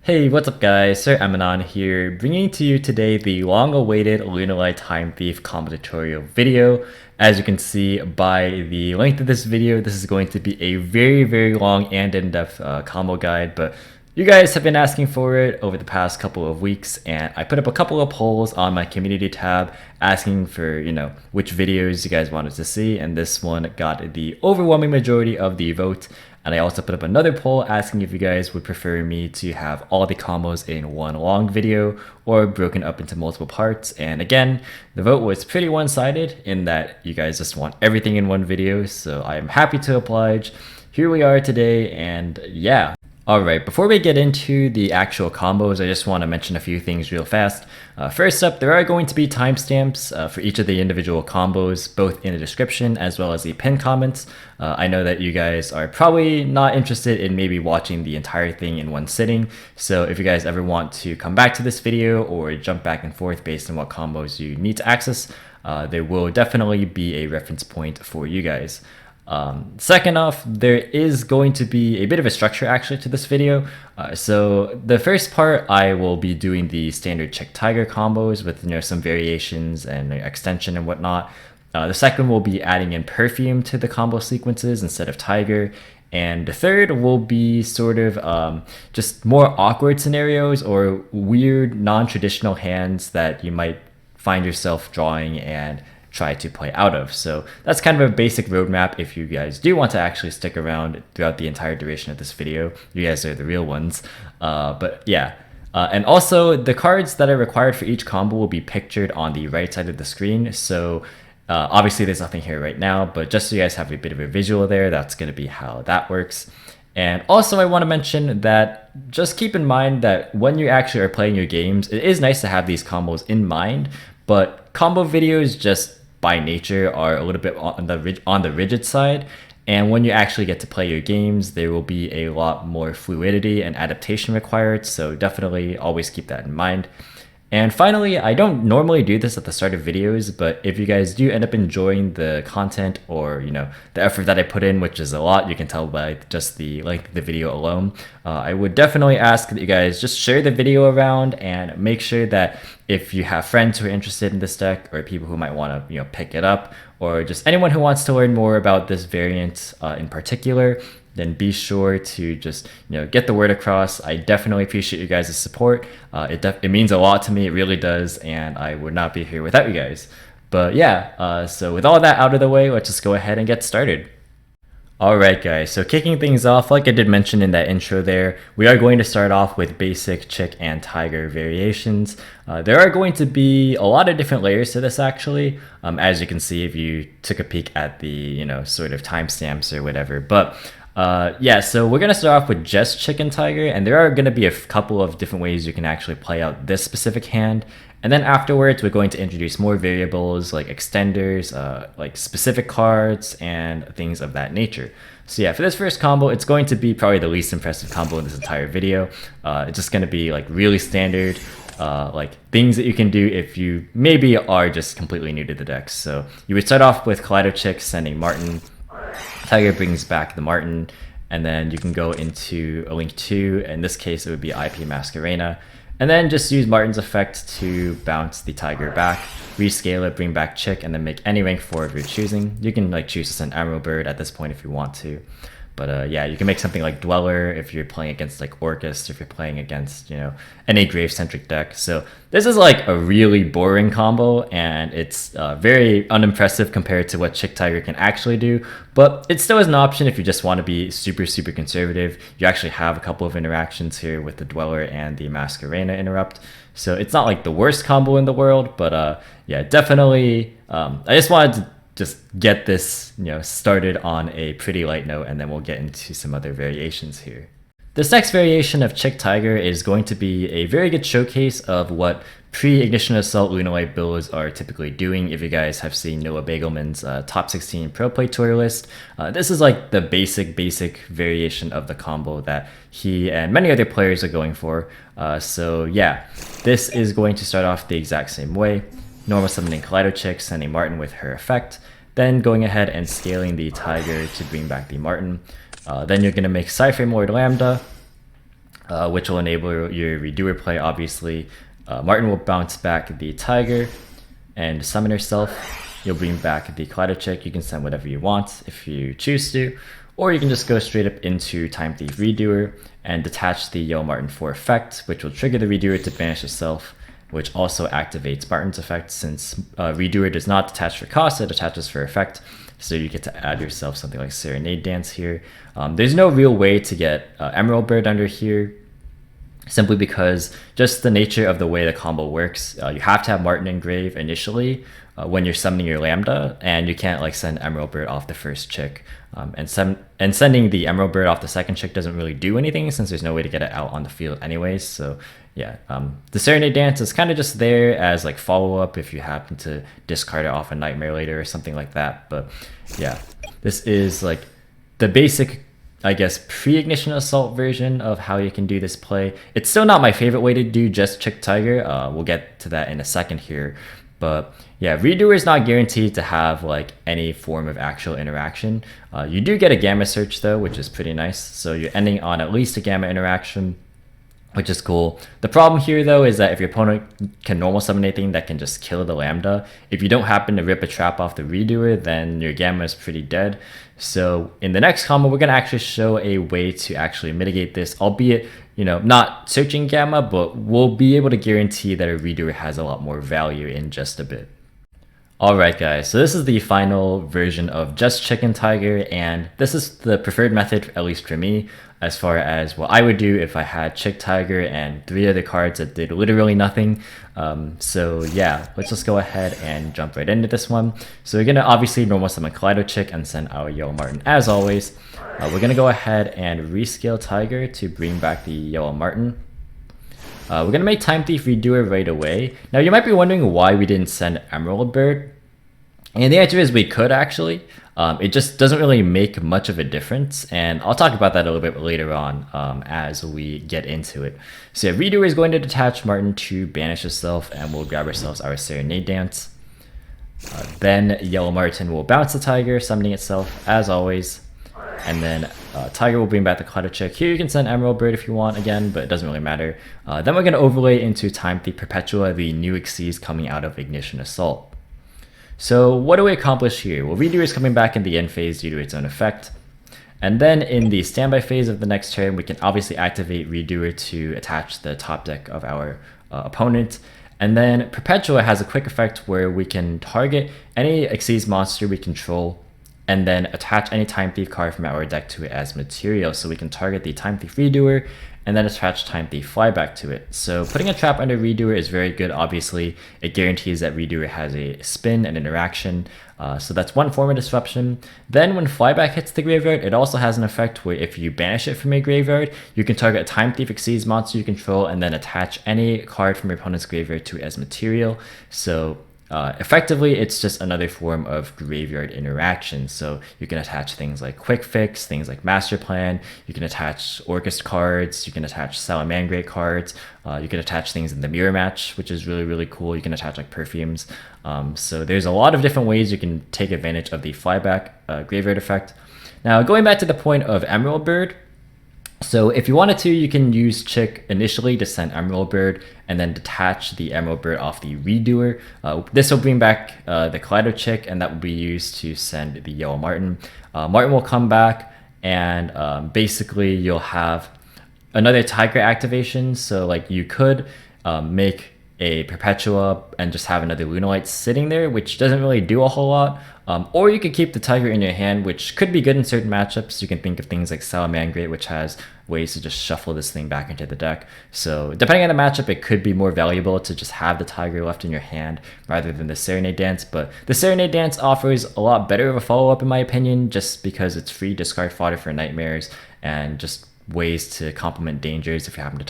Hey, what's up guys? Sir Emanon here, bringing to you today the long-awaited Lunalight Time Thief combo tutorial video. As you can see by the length of this video, this is going to be a very long and in-depth combo guide, but you guys have been asking for it over the past couple of weeks, and I put up a couple of polls on my community tab asking for, which videos you guys wanted to see, and this one got the overwhelming majority of the vote. And I also put up another poll asking if you guys would prefer me to have all the combos in one long video or broken up into multiple parts. And again, the vote was pretty one-sided in that you guys just want everything in one video. So I am happy to oblige. Here we are today, and yeah. Alright, before we get into the actual combos, I just want to mention a few things real fast. First up, there are going to be timestamps for each of the individual combos, both in the description as well as the pinned comments. I know that you guys are probably not interested in maybe watching the entire thing in one sitting, so if you guys ever want to come back to this video or jump back and forth based on what combos you need to access, there will definitely be a reference point for you guys. Second off, there is going to be a bit of a structure actually to this video. So the first part, I will be doing the standard Chick Tiger combos with some variations and extension and whatnot. The second will be adding in Perfume to the combo sequences instead of Tiger. And the third will be sort of just more awkward scenarios or weird non-traditional hands that you might find yourself drawing and try to play out of. So that's kind of a basic roadmap if you guys do want to actually stick around throughout the entire duration of this video. You guys are the real ones. But yeah. And also the cards that are required for each combo will be pictured on the right side of the screen. So obviously there's nothing here right now, but just so you guys have a bit of a visual there, that's going to be how that works. And also I want to mention that just keep in mind that when you actually are playing your games, it is nice to have these combos in mind, but combo videos just by nature are a little bit on the rigid side, and when you actually get to play your games, there will be a lot more fluidity and adaptation required, so definitely always keep that in mind. And finally, I don't normally do this at the start of videos, but if you guys do end up enjoying the content or the effort that I put in, which is a lot, you can tell by just the length of the video alone, I would definitely ask that you guys just share the video around and make sure that if you have friends who are interested in this deck or people who might want to pick it up, or just anyone who wants to learn more about this variant in particular, then be sure to just get the word across. I definitely appreciate you guys' support. It means a lot to me, it really does, and I would not be here without you guys. But yeah, so with all that out of the way, let's just go ahead and get started. Alright guys, so kicking things off, like I did mention in that intro there, we are going to start off with basic Chick and Tiger variations. There are going to be a lot of different layers to this actually, as you can see if you took a peek at the sort of timestamps or whatever. But yeah, so we're going to start off with just Chick and Tiger, and there are going to be a couple of different ways you can actually play out this specific hand. And then afterwards, we're going to introduce more variables like extenders, like specific cards, and things of that nature. So yeah, for this first combo, it's going to be probably the least impressive combo in this entire video. It's just going to be like really standard, like things that you can do if you maybe are just completely new to the deck. So you would start off with Kaleido Chick sending Marten. Tiger brings back the Marten, and then you can go into a Link 2. In this case, it would be IP Masquerena. And then just use Marten's effect to bounce the Tiger back, rescale it, bring back Chick, and then make any rank 4 of your choosing. You can choose to send Emerald Bird at this point if you want to. But yeah, you can make something like Dweller if you're playing against like Orcus, if you're playing against, any Grave-centric deck. So this is like a really boring combo, and it's very unimpressive compared to what Chick Tiger can actually do. But it still is an option if you just want to be super conservative. You actually have a couple of interactions here with the Dweller and the Masquerena interrupt. So it's not like the worst combo in the world, but yeah, definitely. I just wanted to just get this started on a pretty light note, and then we'll get into some other variations here. This next variation of Chick Tiger is going to be a very good showcase of what pre-Ignition Assault Lunalight builds are typically doing. If you guys have seen Noah Bagelman's top 16 pro play tutorial list, this is like the basic variation of the combo that he and many other players are going for. So yeah, this is going to start off the exact same way. Normal summoning Kaleido Chick, sending Marten with her effect, then going ahead and scaling the Tiger to bring back the Marten. Then you're going to make Cypher Lord Lambda, which will enable your redoer play, obviously. Marten will bounce back the Tiger and summon herself. You'll bring back the Kaleido Chick. You can send whatever you want if you choose to, or you can just go straight up into Time Thief Redoer and detach the Yugioh Marten for effect, which will trigger the Redoer to banish itself, which also activates Marten's effect. Since Redoer does not detach for cost, it attaches for effect. So you get to add yourself something like Serenade Dance here. There's no real way to get Emerald Bird under here, simply because just the nature of the way the combo works. You have to have Marten in grave initially when you're summoning your Lambda, and you can't like send Emerald Bird off the first chick. And sending the Emerald Bird off the second chick doesn't really do anything since there's no way to get it out on the field anyways. So yeah, the Serenade Dance is kind of just there as like follow-up if you happen to discard it off a Nightmare later or something like that. But yeah, this is like the basic, I guess, pre-Ignition Assault version of how you can do this play. It's still not my favorite way to do just Chick Tiger. We'll get to that in a second here. But yeah, Redoer is not guaranteed to have like any form of actual interaction. You do get a Gamma Search though, which is pretty nice. So you're ending on at least a Gamma interaction, which is cool. The problem here though is that if your opponent can normal summon anything that can just kill the Lambda, if you don't happen to rip a trap off the Redoer, then your Gamma is pretty dead. So in the next combo, we're going to actually show a way to actually mitigate this, albeit, you know, not searching Gamma, but we'll be able to guarantee that a Redoer has a lot more value in just a bit. Alright guys, so this is the final version of just Chicken Tiger, and this is the preferred method, at least for me, as far as what I would do if I had Chick Tiger and 3 other cards that did literally nothing. So yeah, let's just go ahead and jump right into this one. So we're going to obviously normal summon Kaleido Chick and send our Yugioh Marten as always. We're going to go ahead and rescale Tiger to bring back the Yugioh Marten. We're going to make Time Thief Redoer right away. Now you might be wondering why we didn't send Emerald Bird. And the answer is we could actually. It just doesn't really make much of a difference. And I'll talk about that a little bit later on as we get into it. So yeah, Redoer is going to detach Marten to banish herself, and we'll grab ourselves our Serenade Dance. Then Yugioh Marten will bounce the Tiger, summoning itself as always. And then Tiger will bring back the Kaleido Chick. Here you can send Emerald Bird if you want again, but it doesn't really matter. Then we're going to overlay into Time Thief Perpetua, the new Xyz coming out of Ignition Assault. So what do we accomplish here? Well, Redoer is coming back in the end phase due to its own effect. And then in the standby phase of the next turn, we can obviously activate Redoer to attach the top deck of our opponent. And then Perpetua has a quick effect where we can target any Xyz monster we control and then attach any Time Thief card from our deck to it as material. So we can target the Time Thief Redoer and then attach Time Thief Flyback to it. So putting a trap under Redoer is very good, obviously. It guarantees that Redoer has a spin and interaction. So that's one form of disruption. Then when Flyback hits the graveyard, it also has an effect where if you banish it from a graveyard, you can target a Time Thief Xyz monster you control and then attach any card from your opponent's graveyard to it as material. So effectively, it's just another form of graveyard interaction. So you can attach things like Quick Fix, things like Master Plan. You can attach Orchest cards. You can attach Salamangreat cards. You can attach things in the Mirror Match, which is really, really cool. You can attach like Perfumes. So there's a lot of different ways you can take advantage of the Flyback graveyard effect. Now, going back to the point of Emerald Bird, so if you wanted to, you can use Chick initially to send Emerald Bird and then detach the Emerald Bird off the Redoer. This will bring back the Kaleido Chick, and that will be used to send the Yugioh Marten. Marten will come back, and basically you'll have another Tiger activation. So like you could make a Perpetua and just have another Lunalight sitting there, which doesn't really do a whole lot. Or you could keep the Tiger in your hand, which could be good in certain matchups. You can think of things like Salamangreat, which has ways to just shuffle this thing back into the deck. So depending on the matchup, it could be more valuable to just have the Tiger left in your hand rather than the Serenade Dance. But the Serenade Dance offers a lot better of a follow-up in my opinion, just because it's free discard fodder for nightmares and just ways to complement dangers if you happen to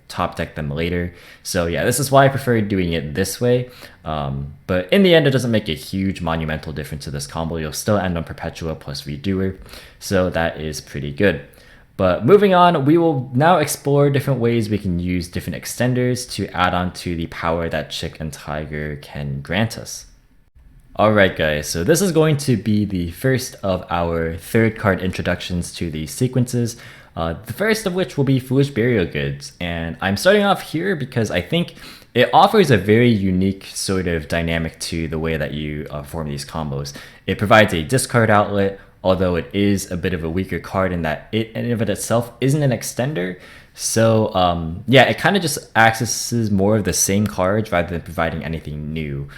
top deck them later. So yeah, this is why I prefer doing it this way. But in the end, it doesn't make a huge monumental difference to this combo. You'll still end on Perpetua plus Redoer, so that is pretty good. But moving on, we will now explore different ways we can use different extenders to add on to the power that Chick and Tiger can grant us. Alright guys, so this is going to be the first of our third card introductions to the sequences. The first of which will be Foolish Burial Goods. And I'm starting off here because I think it offers a very unique sort of dynamic to the way that you form these combos. It provides a discard outlet, although it is a bit of a weaker card in that it in and of itself isn't an extender. So yeah, it kind of just accesses more of the same cards rather than providing anything new.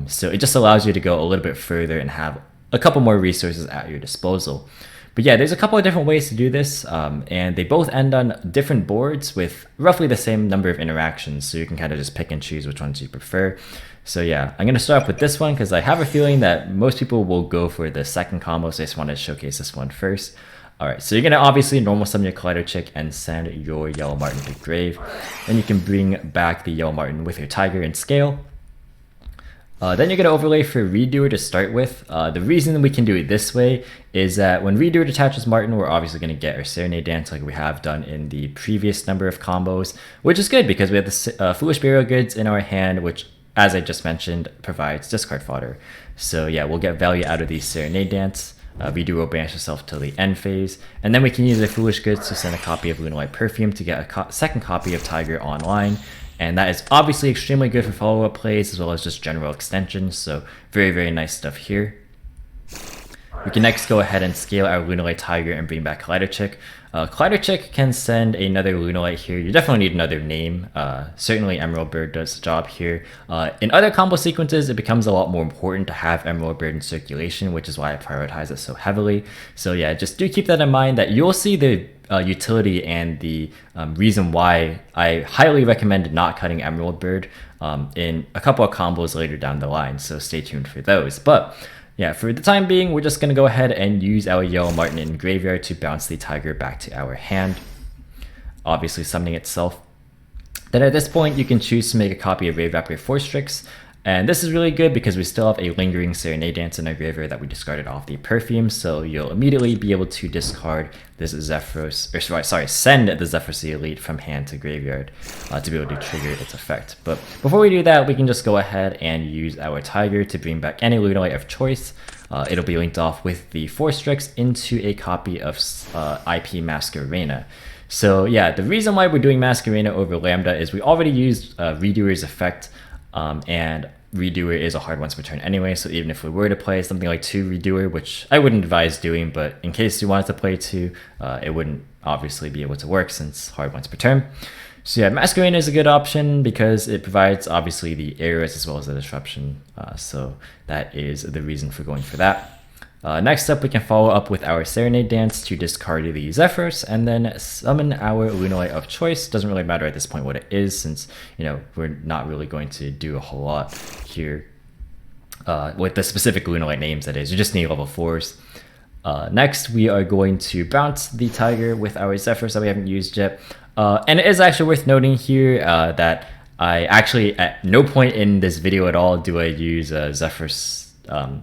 So it just allows you to go a little bit further and have a couple more resources at your disposal. But yeah, there's a couple of different ways to do this, and they both end on different boards with roughly the same number of interactions, so you can kind of just pick and choose which ones you prefer. So yeah, I'm going to start off with this one because I have a feeling that most people will go for the second combo, so I just want to showcase this one first. Alright, so you're going to obviously normal summon your Collider Chick and send your Yellow Marten to grave. Then you can bring back the Yellow Marten with your Tiger and Scale. Then you're going to overlay for Redoer to start with. The reason we can do it this way is that when Redoer detaches Marten, we're obviously going to get our Serenade Dance like we have done in the previous number of combos, which is good because we have the Foolish Burial Goods in our hand, which, as I just mentioned, provides discard fodder. So yeah, we'll get value out of the Serenade Dance. Redoer will banish yourself till the end phase, and then we can use the Foolish Goods to send a copy of Lunalight Perfume to get a second copy of Tiger online. And that is obviously extremely good for follow-up plays as well as just general extensions, so very, very nice stuff here. We can next go ahead and scale our Lunalight Tiger and bring back Collider Chick. Collider Chick can send another Lunalight here. You definitely need another name. Certainly Emerald Bird does the job here. In other combo sequences, it becomes a lot more important to have Emerald Bird in circulation, which is why I prioritize it so heavily. So yeah, just do keep that in mind that you'll see the utility and the reason why I highly recommend not cutting Emerald Bird in a couple of combos later down the line, so stay tuned for those. But yeah, for the time being, we're just going to go ahead and use our Yellow Marten in graveyard to bounce the Tiger back to our hand, obviously summoning itself. Then at this point, you can choose to make a copy of Rave Raptor Force Strix. And this is really good because we still have a lingering Serenade Dance in our graveyard that we discarded off the Perfume, so you'll immediately be able to discard this Zephyros, or sorry, send the Zephyros Elite from hand to graveyard to be able to trigger its effect. But before we do that, we can just go ahead and use our Tiger to bring back any Lunalight of choice. It'll be linked off with the Force Strix into a copy of IP Masquerena. So yeah, the reason why we're doing Masquerena over Lambda is we already used Redoer's effect, and Redoer is a hard once per turn anyway, so even if we were to play something like 2 Redoer, which I wouldn't advise doing, but in case you wanted to play 2, it wouldn't obviously be able to work since hard once per turn. So yeah, Masquerena is a good option because it provides obviously the arrows as well as the disruption, so that is the reason for going for that. Next up, we can follow up with our Serenade Dance to discard the Zephyros and then summon our Lunalight of choice. Doesn't really matter at this point what it is, since we're not really going to do a whole lot here with the specific Lunalight names. That is, you just need level 4s. Next, we are going to bounce the Tiger with our Zephyros that we haven't used yet. And it is actually worth noting here that I actually at no point in this video at all do I use Zephyros.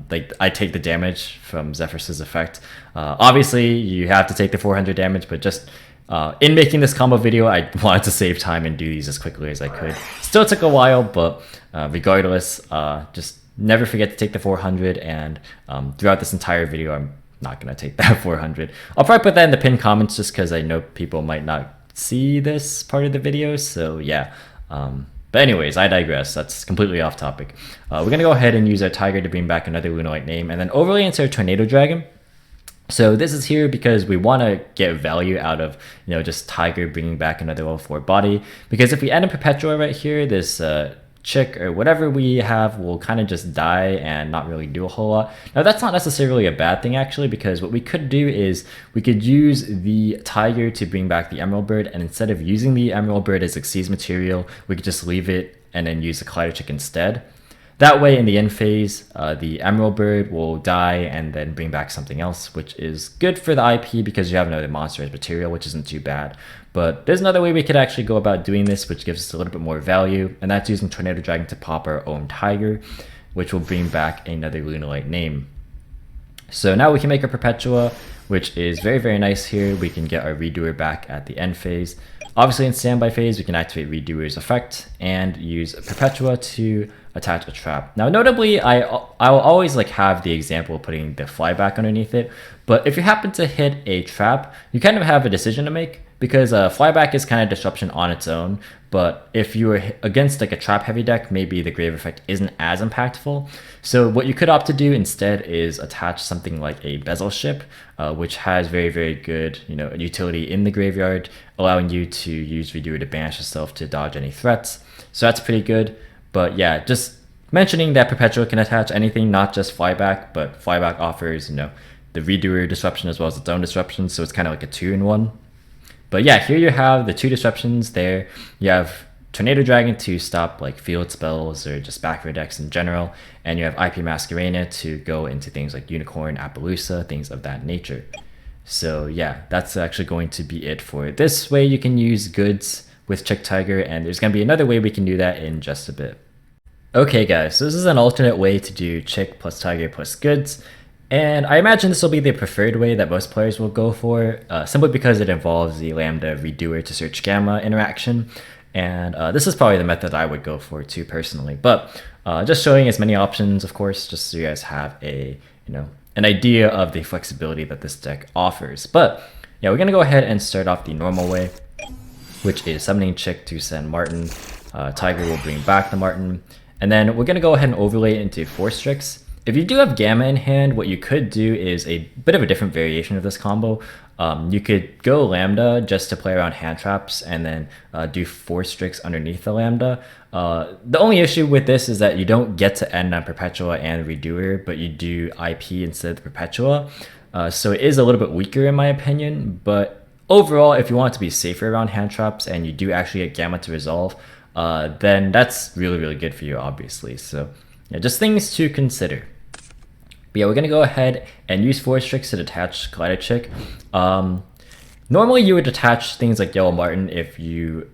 Like I take the damage from Zephyros' effect. Obviously you have to take the 400 damage, but just in making this combo video, I wanted to save time and do these as quickly as I could. Still took a while, but regardless, just never forget to take the 400, and throughout this entire video, I'm not going to take that 400. I'll probably put that in the pinned comments just because I know people might not see this part of the video, so yeah. But anyways, I digress. That's completely off topic. We're going to go ahead and use our Tiger to bring back another Lunalight name and then overlay into our Tornado Dragon. So this is here because we want to get value out of, just Tiger bringing back another level 4 body. Because if we add in Perpetua right here, this chick or whatever we have will kind of just die and not really do a whole lot. Now that's not necessarily a bad thing actually, because what we could do is we could use the Tiger to bring back the Emerald Bird, and instead of using the Emerald Bird as Xyz material, we could just leave it and then use the Collider Chick instead. That way in the end phase, the Emerald Bird will die and then bring back something else, which is good for the IP because you have another monster as material, which isn't too bad. But there's another way we could actually go about doing this, which gives us a little bit more value, and that's using Tornado Dragon to pop our own Tiger, which will bring back another Lunalight name. So now we can make a Perpetua, which is very, very nice here. We can get our Redoer back at the end phase. Obviously in standby phase, we can activate Redoer's effect and use Perpetua to attach a trap. Now, notably, I'll always like have the example of putting the flyback underneath it. But if you happen to hit a trap, you kind of have a decision to make, because flyback is kind of disruption on its own. But if you were against like a trap heavy deck, maybe the grave effect isn't as impactful. So what you could opt to do instead is attach something like a Bezel ship, which has very, very good, utility in the graveyard, allowing you to use Redoer to banish yourself to dodge any threats. So that's pretty good. But yeah, just mentioning that Perpetua can attach anything, not just flyback, but flyback offers, the Redoer disruption as well as its own disruption. So it's kind of like a 2-in-1. But yeah, here you have the 2 disruptions there. You have Tornado Dragon to stop like field spells or just backward decks in general. And you have IP Masquerena to go into things like Unicorn, Apollousa, things of that nature. So yeah, that's actually going to be it for this way you can use goods with Chick Tiger, and there's going to be another way we can do that in just a bit. Okay guys, so this is an alternate way to do Chick plus Tiger plus goods. And I imagine this will be the preferred way that most players will go for, simply because it involves the Lambda Redoer to search Gamma interaction. And this is probably the method I would go for too personally. But just showing as many options, of course, just so you guys have an idea of the flexibility that this deck offers. But yeah, we're going to go ahead and start off the normal way, which is summoning Chick to send Marten. Tiger will bring back the Marten. And then we're going to go ahead and overlay it into Force Tricks. If you do have Gamma in hand, what you could do is a bit of a different variation of this combo. You could go Lambda just to play around hand traps and then do Force Tricks underneath the Lambda. The only issue with this is that you don't get to end on Perpetua and Redoer, but you do IP instead of the Perpetua. So it is a little bit weaker in my opinion, but overall, if you want to be safer around hand traps and you do actually get Gamma to resolve, then that's really, really good for you, obviously. So yeah, just things to consider. But yeah, we're gonna go ahead and use Force Tricks to detach Collider Chick. Normally you would detach things like Yellow Marten if you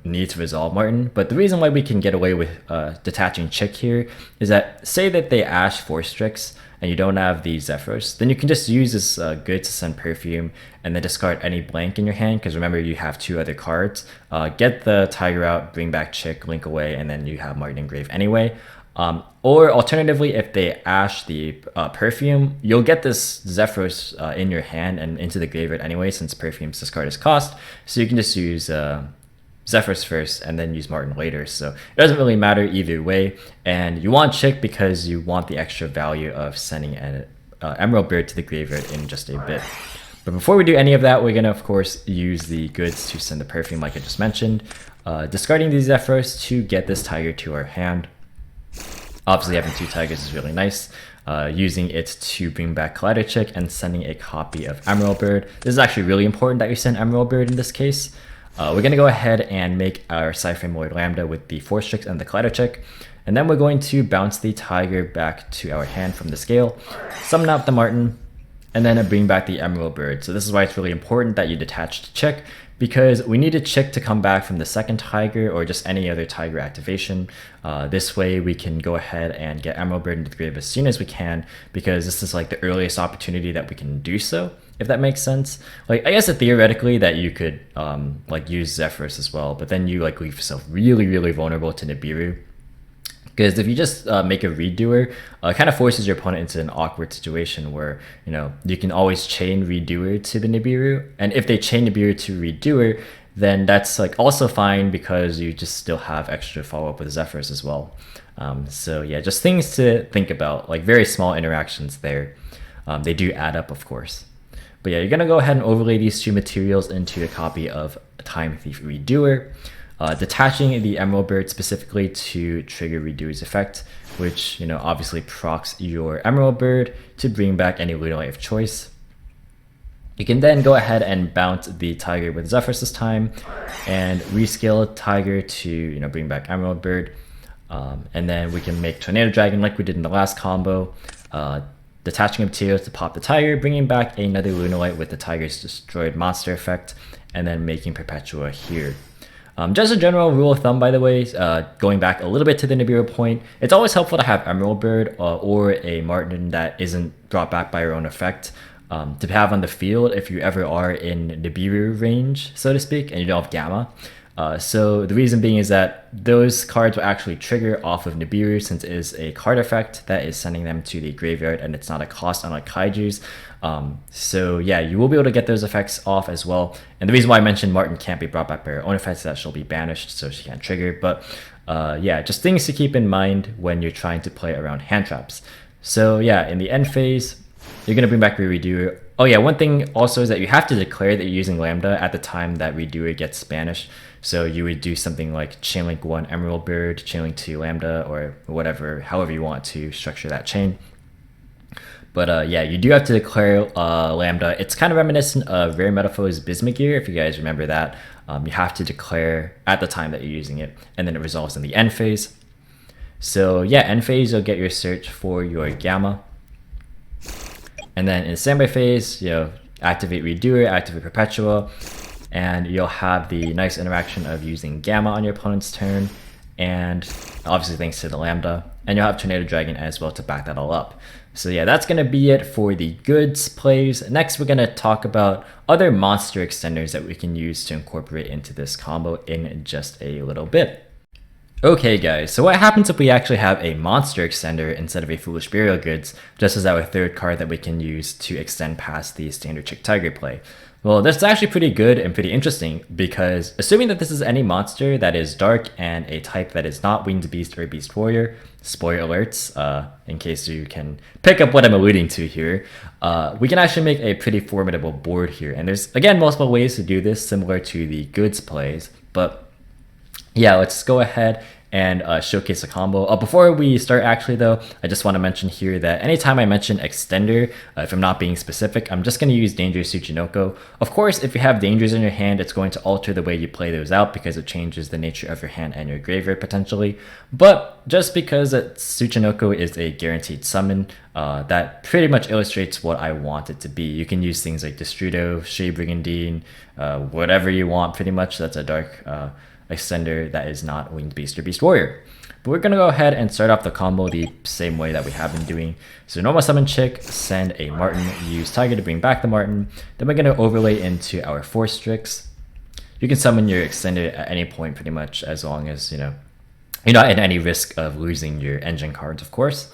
need to resolve Marten, but the reason why we can get away with detaching Chick here is that, say that they Ash Force Tricks and you don't have the Zephyros, then you can just use this good to send Perfume and then discard any blank in your hand, because remember you have 2 other cards. Get the Tiger out, bring back Chick, link away, and then you have Marten engrave anyway. Or alternatively, if they Ash the Perfume, you'll get this Zephyros in your hand and into the graveyard anyway, since Perfume's discard is cost. So you can just use Zephyros first and then use Marten later. So it doesn't really matter either way. And you want Chick because you want the extra value of sending an Emerald Bird to the graveyard in just a bit. But before we do any of that, we're going to, of course, use the goods to send the Perfume like I just mentioned. Discarding the Zephyros to get this Tiger to our hand. Obviously having 2 Tigers is really nice. Using it to bring back Collider Chick and sending a copy of Emerald Bird. This is actually really important that you send Emerald Bird in this case. We're going to go ahead and make our Cypher Lambda with the Force Tricks and the Collider Chick. And then we're going to bounce the Tiger back to our hand from the scale, summon out the Marten, and then bring back the Emerald Bird. So this is why it's really important that you detach Chick, because we need a Chick to come back from the second Tiger or just any other Tiger activation. This way we can go ahead and get Emerald Bird into the grave as soon as we can, because this is like the earliest opportunity that we can do so, if that makes sense. Like, I guess theoretically that you could like use Zephyros as well, but then you like leave yourself really, really vulnerable to Nibiru. Because if you just make a Redoer, it kind of forces your opponent into an awkward situation where, you can always chain Redoer to the Nibiru. And if they chain Nibiru to Redoer, then that's like also fine, because you just still have extra follow-up with Zephyros as well. So yeah, just things to think about, like very small interactions there. They do add up, of course. But yeah, you're going to go ahead and overlay these 2 materials into a copy of Time Thief Redoer. Detaching the Emerald Bird specifically to trigger Redoer's effect, which obviously procs your Emerald Bird to bring back any Lunalight of choice. You can then go ahead and bounce the Tiger with Zephyros this time, and rescale Tiger to bring back Emerald Bird, and then we can make Tornado Dragon like we did in the last combo. Detaching materials to pop the Tiger, bringing back another Lunalight with the Tiger's destroyed monster effect, and then making Perpetua here. Just a general rule of thumb, by the way, going back a little bit to the Nibiru point, it's always helpful to have Emerald Bird or a Marten that isn't brought back by your own effect to have on the field if you ever are in Nibiru range, so to speak, and you don't have Gamma. So the reason being is that those cards will actually trigger off of Nibiru, since it is a card effect that is sending them to the graveyard and it's not a cost unlike Kaiju's. So yeah, you will be able to get those effects off as well. And the reason why I mentioned Marten can't be brought back by her own effects is that she'll be banished, so she can't trigger. But yeah, just things to keep in mind when you're trying to play around hand traps. So yeah, in the end phase, you're going to bring back your Redoer. Oh yeah, one thing also is that you have to declare that you're using Lambda at the time that Redoer gets banished. So you would do something like Chainlink 1 Emerald Bird, Chainlink 2 Lambda, or whatever, however you want to structure that chain. But yeah, you do have to declare Lambda. It's kind of reminiscent of Rare Metaphor's Bismugear, if you guys remember that. You have to declare at the time that you're using it, and then it resolves in the end phase. So yeah, end phase, you'll get your search for your Gamma. And then in standby phase, activate Redoer, activate Perpetua, and you'll have the nice interaction of using Gamma on your opponent's turn, and obviously thanks to the Lambda, and you'll have Tornado Dragon as well to back that all up. So yeah, that's going to be it for the goods plays. Next, we're going to talk about other monster extenders that we can use to incorporate into this combo in just a little bit. Okay guys, so what happens if we actually have a monster extender instead of a Foolish Burial Goods, just as our third card that we can use to extend past the standard Chick Tiger play? Well, this is actually pretty good and pretty interesting, because assuming that this is any monster that is dark and a type that is not Winged Beast or Beast Warrior, spoiler alerts, in case you can pick up what I'm alluding to here, we can actually make a pretty formidable board here. And there's, again, multiple ways to do this, similar to the goods plays, but yeah, let's go ahead and showcase a combo. Before we start actually though, I just want to mention here that anytime I mention extender, if I'm not being specific, I'm just going to use Dangerous Tsuchinoko. Of course, if you have dangers in your hand, it's going to alter the way you play those out because it changes the nature of your hand and your graveyard potentially. But just because Tsuchinoko is a guaranteed summon, that pretty much illustrates what I want it to be. You can use things like Destrudo, Shea Brigandine, whatever you want pretty much. That's a dark extender that is not Winged Beast or Beast Warrior. But we're going to go ahead and start off the combo the same way that we have been doing. So normal summon Chick, send a Marten, use Tiger to bring back the Marten. Then we're going to overlay into our Force Strix. You can summon your extender at any point pretty much, as long as you're not at any risk of losing your engine cards, of course.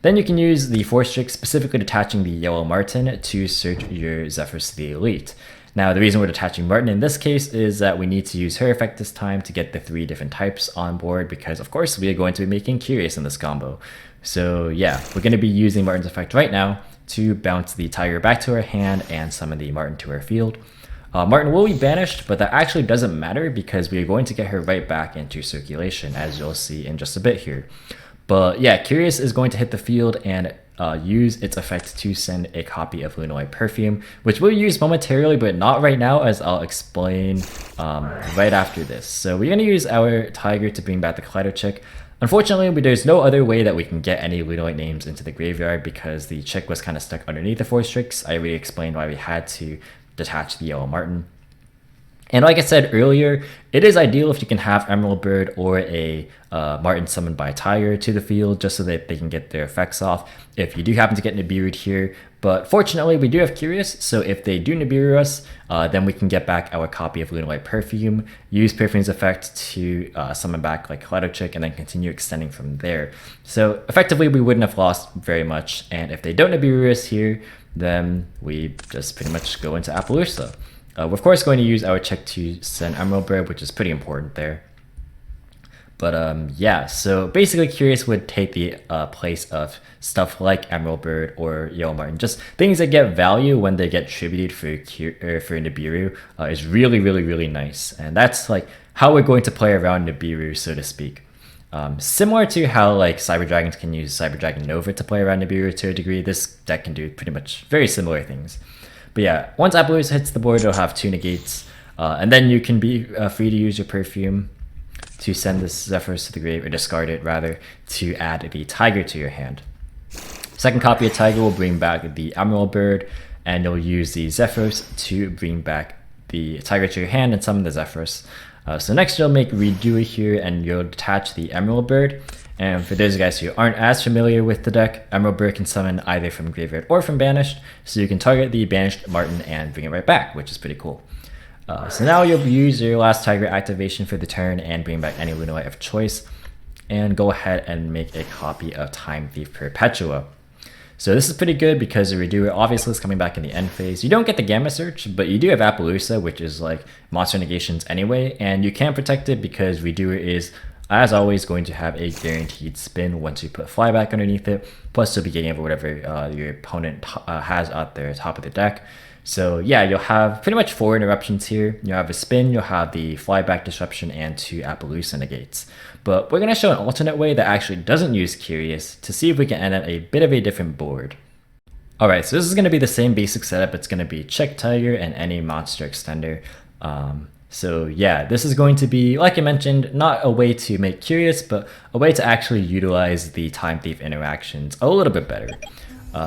Then you can use the Force Strix, specifically detaching the yellow Marten to search your Zephyros the Elite. Now, the reason we're detaching Marten in this case is that we need to use her effect this time to get the 3 different types on board, because of course we are going to be making Curious in this combo. So yeah, we're going to be using Marten's effect right now to bounce the Tiger back to our hand and summon the Marten to our field. Marten will be banished, but that actually doesn't matter because we are going to get her right back into circulation, as you'll see in just a bit here. But yeah, Curious is going to hit the field and use its effect to send a copy of Lunalight Perfume, which we'll use momentarily, but not right now, as I'll explain right after this. So we're going to use our Tiger to bring back the Kaleido Chick. Unfortunately, there's no other way that we can get any Lunalight names into the graveyard because the Chick was kind of stuck underneath the Force Strix. I already explained why we had to detach the yellow Marten. And like I said earlier, it is ideal if you can have Emerald Bird or a Marten summoned by a Tiger to the field, just so that they can get their effects off if you do happen to get Nibiru'd here. But fortunately, we do have Curious, so if they do Nibiru us, then we can get back our copy of Lunalight Perfume, use Perfume's effect to summon back like Kaleido Chick, and then continue extending from there. So effectively, we wouldn't have lost very much, and if they don't Nibiru us here, then we just pretty much go into Apollousa. We're of course going to use our check to send Emerald Bird, which is pretty important there. But yeah, so basically Curious would take the place of stuff like Emerald Bird or Yellow Marten. Just things that get value when they get tributed for Nibiru is really, really, really nice. And that's like how we're going to play around Nibiru, so to speak. Similar to how like Cyber Dragons can use Cyber Dragon Nova to play around Nibiru to a degree, this deck can do pretty much very similar things. But yeah, once Apollousa hits the board, it'll have 2 negates, and then you can be free to use your Perfume to send this Zephyros to the grave, or discard it rather, to add the Tiger to your hand. Second copy of Tiger will bring back the Emerald Bird, and you'll use the Zephyros to bring back the Tiger to your hand and summon the Zephyros. So next you'll make Redo here, and you'll detach the Emerald Bird. And for those guys who aren't as familiar with the deck, Emerald Bird can summon either from Graveyard or from Banished, so you can target the Banished Marten and bring it right back, which is pretty cool. So now you'll use your last Tiger activation for the turn and bring back any Lunalight of choice, and go ahead and make a copy of Time Thief Perpetua. So this is pretty good because the Redoer obviously is coming back in the end phase. You don't get the Gamma Search, but you do have Apollousa, which is like monster negations anyway, and you can protect it because Redoer is, as always, going to have a guaranteed spin once you put Flyback underneath it, plus you'll be getting over whatever your opponent has out there top of the deck. So yeah, you'll have pretty much 4 interruptions here. You'll have a spin, you'll have the Flyback disruption, and 2 Apollousa negates. But we're going to show an alternate way that actually doesn't use Curious to see if we can end up a bit of a different board. Alright, so this is going to be the same basic setup. It's going to be Check Tiger and any monster extender. So yeah, this is going to be, like I mentioned, not a way to make Curious, but a way to actually utilize the Time Thief interactions a little bit better.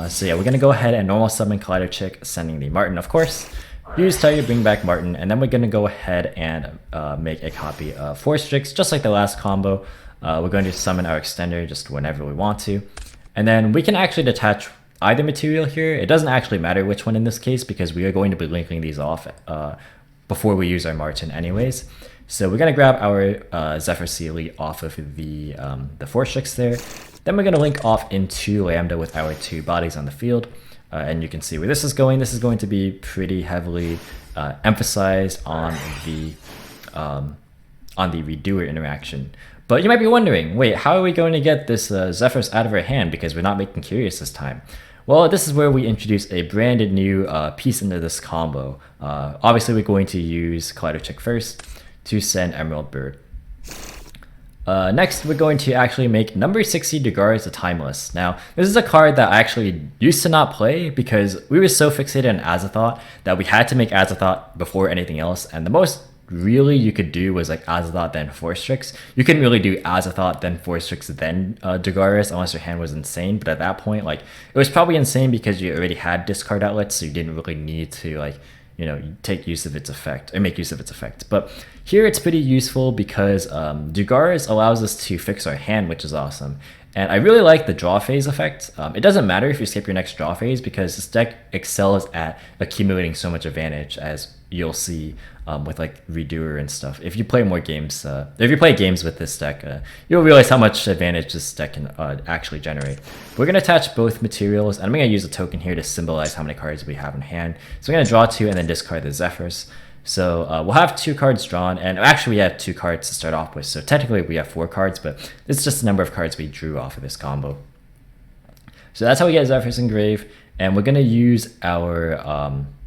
So yeah, we're going to go ahead and normal summon Collider Chick, sending the Marten, of course. Use Tiger, bring back Marten, and then we're going to go ahead and make a copy of Force Strix, just like the last combo. We're going to summon our extender just whenever we want to. And then we can actually detach either material here. It doesn't actually matter which one in this case because we are going to be linking these off before we use our Marten anyways. So we're going to grab our Zephyros Elite off of the Force Strix there. Then we're going to link off into Lambda with our 2 bodies on the field. And you can see where this is going. This is going to be pretty heavily emphasized on the Redoer interaction. But you might be wondering, wait, how are we going to get this Zephyros out of our hand because we're not making Curious this time? Well, this is where we introduce a branded new piece into this combo. Obviously, we're going to use Collider Chick first to send Emerald Bird. Next, we're going to actually make number 60 Dugares a Timeless. Now, this is a card that I actually used to not play because we were so fixated on Azathoth that we had to make Azathoth before anything else, and the most really you could do was like Azathoth then Force Strix. You couldn't really do Azathoth then Force Strix then Dugares unless your hand was insane, but at that point, like, it was probably insane because you already had discard outlets, so you didn't really need to, like, you know, take use of its effect or make use of its effect. But here it's pretty useful because Dugares allows us to fix our hand, which is awesome. And I really like the draw phase effect. It doesn't matter if you skip your next draw phase because this deck excels at accumulating so much advantage, as you'll see with like Redoer and stuff. If you play more games, if you play games with this deck, you'll realize how much advantage this deck can actually generate. We're going to attach both materials, and I'm going to use a token here to symbolize how many cards we have in hand. So we're going to draw 2 and then discard the Zephyros. So we'll have 2 cards drawn, and actually we have 2 cards to start off with. So technically we have 4 cards, but it's just the number of cards we drew off of this combo. So that's how we get Zephyros Engrave, and we're going to use our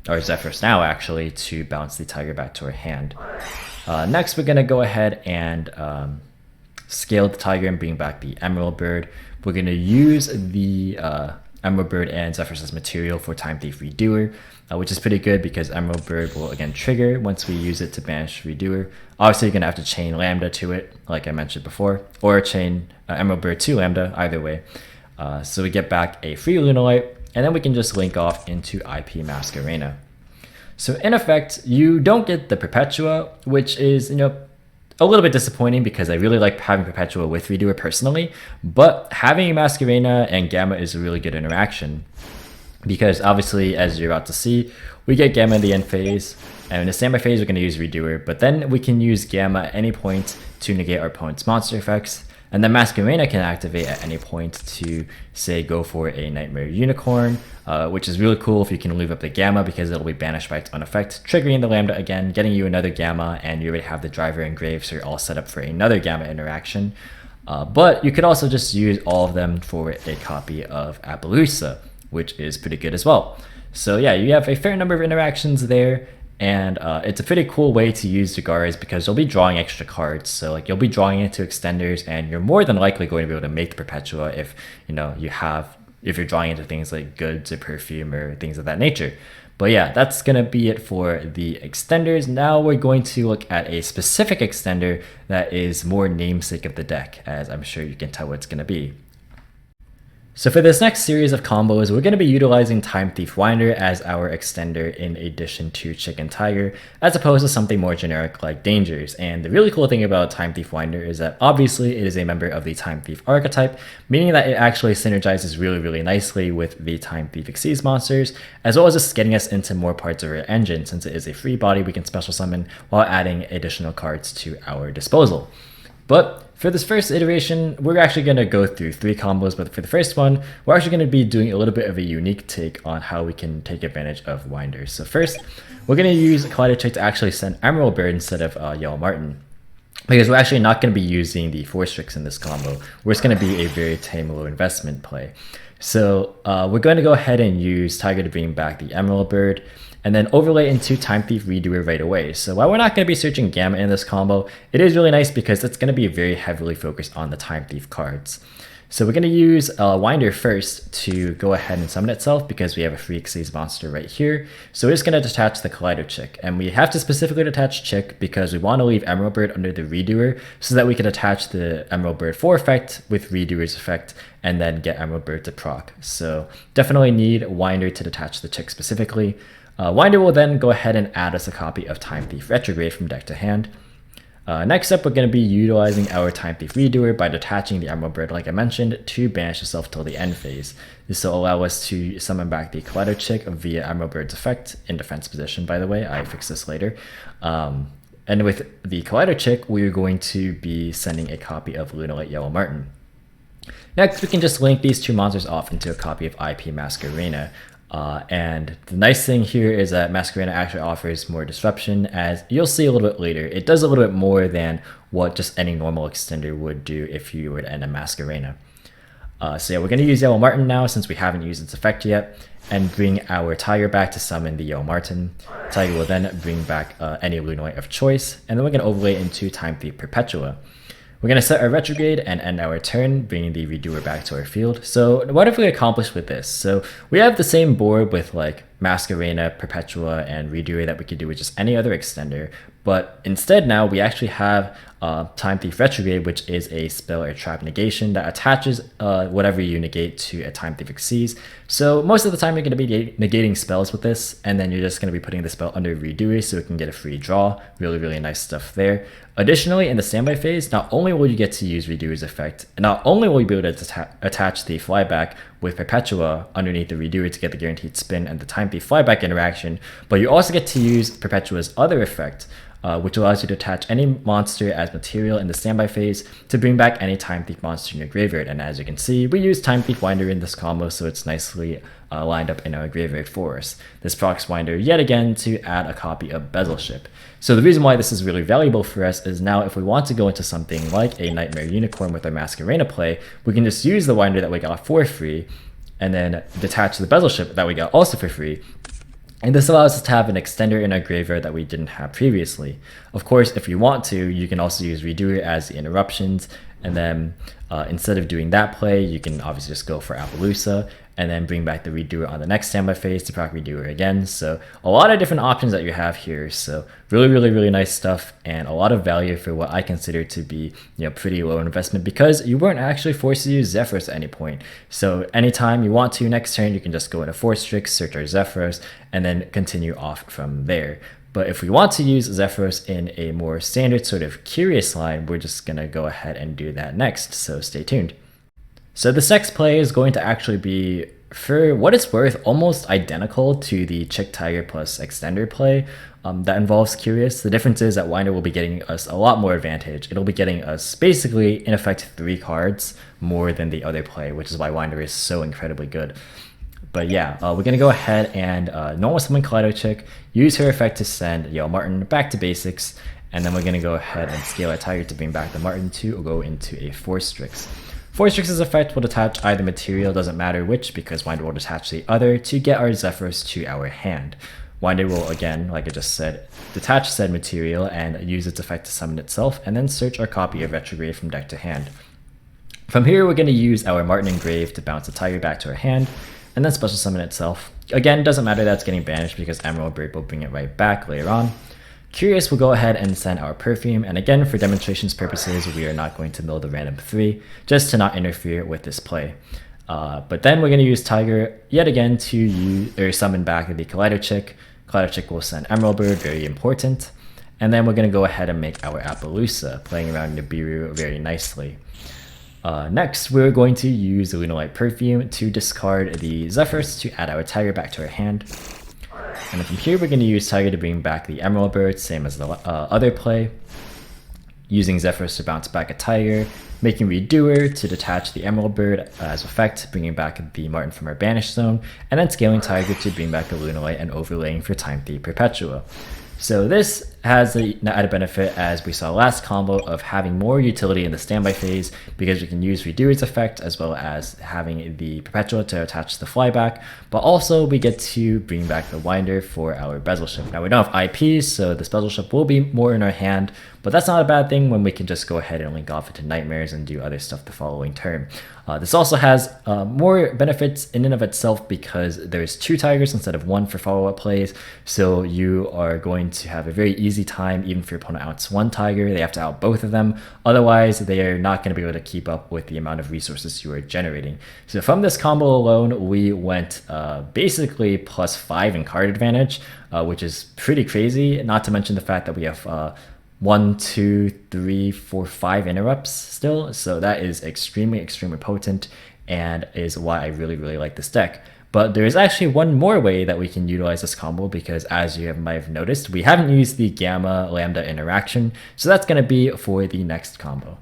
Zephyros now actually to bounce the Tiger back to our hand. Next, we're going to go ahead and scale the Tiger and bring back the Emerald Bird. We're going to use the Emerald Bird and Zephyros' material for Time Thief Redoer, which is pretty good because Emerald Bird will again trigger once we use it to banish Redoer. Obviously, you're going to have to chain Lambda to it, like I mentioned before, or chain Emerald Bird to Lambda, either way. So we get back a free Lunalight, and then we can just link off into IP Masquerena. So in effect, you don't get the Perpetua, which is, you know, a little bit disappointing because I really like having Perpetua with Redoer personally, but having Masquerena and Gamma is a really good interaction because obviously, as you're about to see, we get Gamma in the end phase, and in the standby phase, we're going to use Redoer, but then we can use Gamma at any point to negate our opponent's monster effects, and then Masquerena can activate at any point to, say, go for a Nightmare Unicorn, which is really cool if you can leave up the Gamma because it'll be banished by its own effect, triggering the Lambda again, getting you another Gamma, and you already have the driver engraved, so you're all set up for another Gamma interaction. But you could also just use all of them for a copy of Apollousa, which is pretty good as well. So yeah, you have a fair number of interactions there, and it's a pretty cool way to use Dugares because you'll be drawing extra cards. So like you'll be drawing into extenders, and you're more than likely going to be able to make the Perpetua if you're drawing into things like goods or perfume or things of that nature. But yeah, that's gonna be it for the extenders. Now we're going to look at a specific extender that is more namesake of the deck, as I'm sure you can tell what it's gonna be. So for this next series of combos, we're going to be utilizing Time Thief Winder as our extender in addition to Chicken Tiger, as opposed to something more generic like Dangers. And the really cool thing about Time Thief Winder is that obviously it is a member of the Time Thief archetype, meaning that it actually synergizes really nicely with the Time Thief Xyz monsters, as well as just getting us into more parts of our engine. Since it is a free body, we can special summon while adding additional cards to our disposal. But for this first iteration, we're actually going to go through 3 combos, but for the first one, we're actually going to be doing a little bit of a unique take on how we can take advantage of Winders. So first, we're going to use Collider Chick to actually send Emerald Bird instead of Yellow Marten, because we're actually not going to be using the Force Tricks in this combo. We're just going to be a very tame low investment play. So we're going to go ahead and use Tiger to bring back the Emerald Bird, and then overlay into Time Thief Redoer right away. So while we're not going to be searching Gamma in this combo, it is really nice because it's going to be very heavily focused on the Time Thief cards. So we're going to use Winder first to go ahead and summon itself because we have a free Xyz monster right here. So we're just going to detach the Collider Chick, and we have to specifically detach Chick because we want to leave Emerald Bird under the Redoer so that we can attach the Emerald Bird 4 effect with Redoer's effect and then get Emerald Bird to proc. So definitely need Winder to detach the Chick specifically. Winder will then go ahead and add us a copy of Time Thief Retrograde from deck to hand. Next up, we're going to be utilizing our Time Thief Redoer by detaching the Emerald Bird, like I mentioned, to banish itself till the end phase. This will allow us to summon back the Collider Chick via Emerald Bird's effect in defense position, by the way. I fix this later. And with the Collider Chick, we're going to be sending a copy of Lunalight Yellow Marten. Next, we can just link these 2 monsters off into a copy of IP Masquerena. And the nice thing here is that Masquerena actually offers more disruption, as you'll see a little bit later. It does a little bit more than what just any normal extender would do if you were to end a Masquerena. So yeah, we're going to use Yellow Marten now since we haven't used its effect yet, and bring our Tiger back to summon the Yellow Marten. Tiger will then bring back any Lunalight of choice, and then we're going to overlay into Time Thief Perpetua. We're going to set our Retrograde and end our turn, bringing the Redoer back to our field. So what have we accomplished with this? So we have the same board with like Masquerena, Perpetua, and Redoer that we could do with just any other extender. But instead now we actually have Time Thief Retrograde, which is a spell or trap negation that attaches whatever you negate to a Time Thief Xyz. So most of the time you're going to be negating spells with this, and then you're just going to be putting the spell under Redoer so it can get a free draw. Really nice stuff there. Additionally, in the standby phase, not only will you get to use Redoer's effect, and not only will you be able to attach the flyback with Perpetua underneath the Redoer to get the guaranteed spin and the Time Thief flyback interaction, but you also get to use Perpetua's other effect, which allows you to attach any monster as material in the standby phase to bring back any Time Thief monster in your graveyard. And as you can see, we use Time Thief Winder in this combo, so it's nicely lined up in our graveyard for us. This procs Winder yet again to add a copy of Bezel Ship. So the reason why this is really valuable for us is now if we want to go into something like a Nightmare Unicorn with our Masquerena play, we can just use the Winder that we got for free and then detach the Bezel Ship that we got also for free. And this allows us to have an extender in our graveyard that we didn't have previously. Of course, if you want to, you can also use Redoer as the interruptions, and then instead of doing that play, you can obviously just go for Apollousa and then bring back the Redoer on the next standby phase to proc Redoer again. So a lot of different options that you have here. So really nice stuff, and a lot of value for what I consider to be, pretty low investment, because you weren't actually forced to use Zephyros at any point. So anytime you want to next turn, you can just go into Force Tricks, search our Zephyros, and then continue off from there. But if we want to use Zephyros in a more standard sort of curious line, we're just going to go ahead and do that next, so stay tuned. So this next play is going to actually be, for what it's worth, almost identical to the Chick Tiger plus Extender play that involves Curious. The difference is that Winder will be getting us a lot more advantage. It'll be getting us basically, in effect, 3 cards more than the other play, which is why Winder is so incredibly good. But yeah, we're going to go ahead and normal summon Collider Chick, use her effect to send Yellow Marten back to basics, and then we're going to go ahead and scale our Tiger to bring back the Marten to go into a Force Tricks. Force Tricks' effect will detach either material, doesn't matter which, because Winder will detach the other to get our Zephyros to our hand. Winder will, again, like I just said, detach said material and use its effect to summon itself, and then search our copy of Retrograde from deck to hand. From here, we're going to use our Marten Engrave to bounce the Tiger back to our hand, and then special summon itself. Again, doesn't matter that it's getting banished because Emerald Bird will bring it right back later on. Curious will go ahead and send our Perfume, and again, for demonstrations purposes, we are not going to mill the random 3, just to not interfere with this play. But then we're going to use Tiger yet again to use or summon back the Collider Chick. Collider Chick will send Emerald Bird, very important. And then we're going to go ahead and make our Apollousa, playing around Nibiru very nicely. Next, we're going to use the Lunalight Perfume to discard the Zephyros to add our Tiger back to our hand. And then from here, we're going to use Tiger to bring back the Emerald Bird, same as the other play. Using Zephyros to bounce back a Tiger, making Redoer to detach the Emerald Bird as effect, bringing back the Marten from our Banished Zone, and then scaling Tiger to bring back the Lunalight and overlaying for Time Thief Perpetua. So this has the added benefit, as we saw last combo, of having more utility in the standby phase because we can use Redoer's effect as well as having the Perpetua to attach the flyback, but also we get to bring back the Winder for our Bezel ship. Now we don't have IPs, so this Bezel ship will be more in our hand, but that's not a bad thing when we can just go ahead and link off into Nightmares and do other stuff the following turn. This also has more benefits in and of itself because there's 2 Tigers instead of 1 for follow-up plays, so you are going to have a very easy time. Even if your opponent outs 1 Tiger, they have to out both of them, otherwise they are not going to be able to keep up with the amount of resources you are generating. So from this combo alone, we went basically +5 in card advantage, which is pretty crazy, not to mention the fact that we have 1, 2, 3, 4, 5 interrupts still, so that is extremely potent and is why I really like this deck. But there is actually one more way that we can utilize this combo, because as you might have noticed, we haven't used the Gamma Lambda interaction, so that's going to be for the next combo.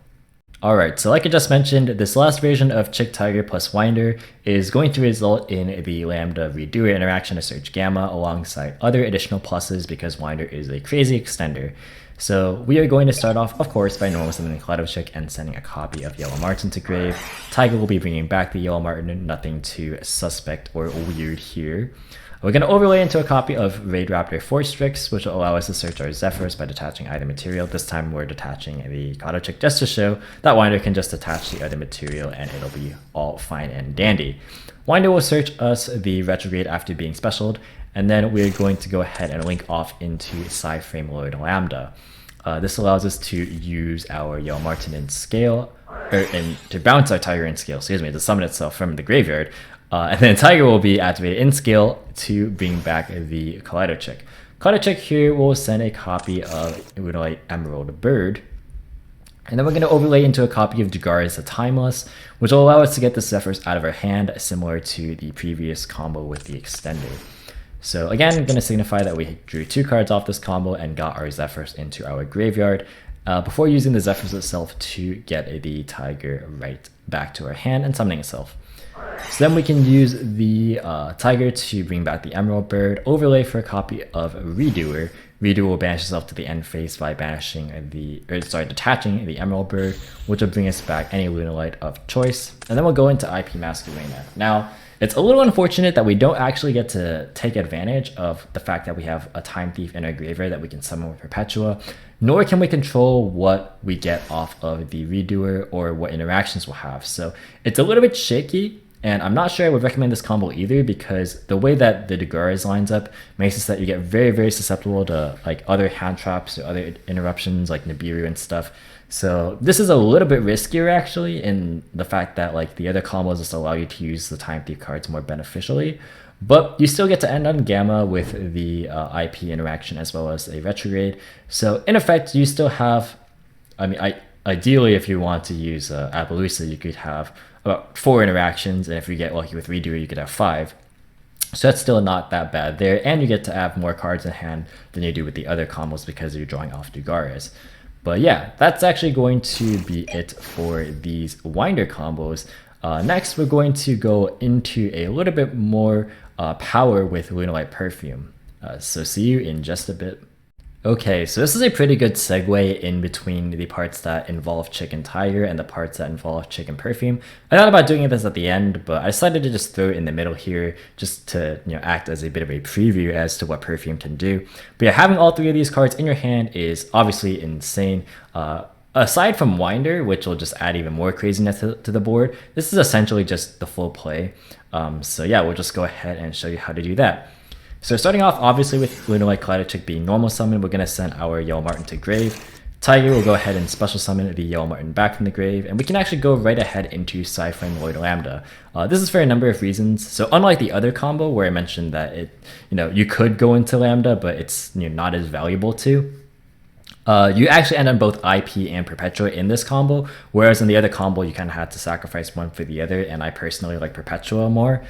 Alright, so like I just mentioned, this last version of Chick Tiger plus Winder is going to result in the Lambda Redoer interaction to search Gamma alongside other additional pluses because Winder is a crazy extender. So we are going to start off, of course, by normal summoning Collider Chick and sending a copy of Yellow Marten to grave. Tiger will be bringing back the Yellow Marten, nothing too suspect or weird here. We're going to overlay into a copy of Raid Raptor Force Strix, which will allow us to search our Zephyros by detaching either material. This time we're detaching the Collider Chick just to show that Winder can just attach the other material and it'll be all fine and dandy. Winder will search us the Retrograde after being specialed, and then we're going to go ahead and link off into Psy-Frame Lord Lambda. This allows us to use our Yellow Marten in scale, and to bounce our Tiger in scale, to summon itself from the graveyard. And then Tiger will be activated in scale to bring back the Collider Chick. Collider Chick here will send a copy of Lunalight Emerald Bird. And then we're going to overlay into a copy of Dugares the Timeless, which will allow us to get the Zephyros out of our hand, similar to the previous combo with the Extender. So again, I'm going to signify that we drew 2 cards off this combo and got our Zephyros into our graveyard, before using the Zephyros itself to get the Tiger right back to our hand and summoning itself. So then we can use the Tiger to bring back the Emerald Bird, overlay for a copy of Redoer. Redoer will banish itself to the end phase by detaching the Emerald Bird, which will bring us back any Lunalight of choice. And then we'll go into IP Masquerena. Now, it's a little unfortunate that we don't actually get to take advantage of the fact that we have a Time Thief in our graveyard that we can summon with Perpetua, nor can we control what we get off of the Redoer or what interactions we'll have. So it's a little bit shaky, and I'm not sure I would recommend this combo either, because the way that the Dugares lines up makes it so that you get very susceptible to like other hand traps or other interruptions like Nibiru and stuff. So this is a little bit riskier actually, in the fact that like the other combos just allow you to use the Time Thief cards more beneficially, but you still get to end on Gamma with the IP interaction as well as a Retrograde. So in effect, you still have, ideally if you want to use Apollousa, you could have about 4 interactions, and if you get lucky with Redoer, you could have 5. So that's still not that bad there, and you get to have more cards in hand than you do with the other combos because you're drawing off Dugares. But yeah, that's actually going to be it for these Winder combos. Next, we're going to go into a little bit more power with Lunalight Perfume. So see you in just a bit. Okay, so this is a pretty good segue in between the parts that involve Chick and Tiger and the parts that involve Chick and Perfume. I thought about doing this at the end, but I decided to just throw it in the middle here just to act as a bit of a preview as to what Perfume can do. But yeah, having all 3 of these cards in your hand is obviously insane. Aside from Winder, which will just add even more craziness to the board, this is essentially just the full play. So yeah, we'll just go ahead and show you how to do that. So starting off, obviously, with Lunalight Collider Chick being normal summon, we're going to send our Yellow Marten to grave. Tiger will go ahead and special summon the Yellow Marten back from the grave, and we can actually go right ahead into Sci-Flame Lord Lambda. This is for a number of reasons. So unlike the other combo where I mentioned that you could go into Lambda, but it's not as valuable to. You actually end on both IP and Perpetua in this combo, whereas in the other combo you kind of had to sacrifice one for the other, and I personally like Perpetua more.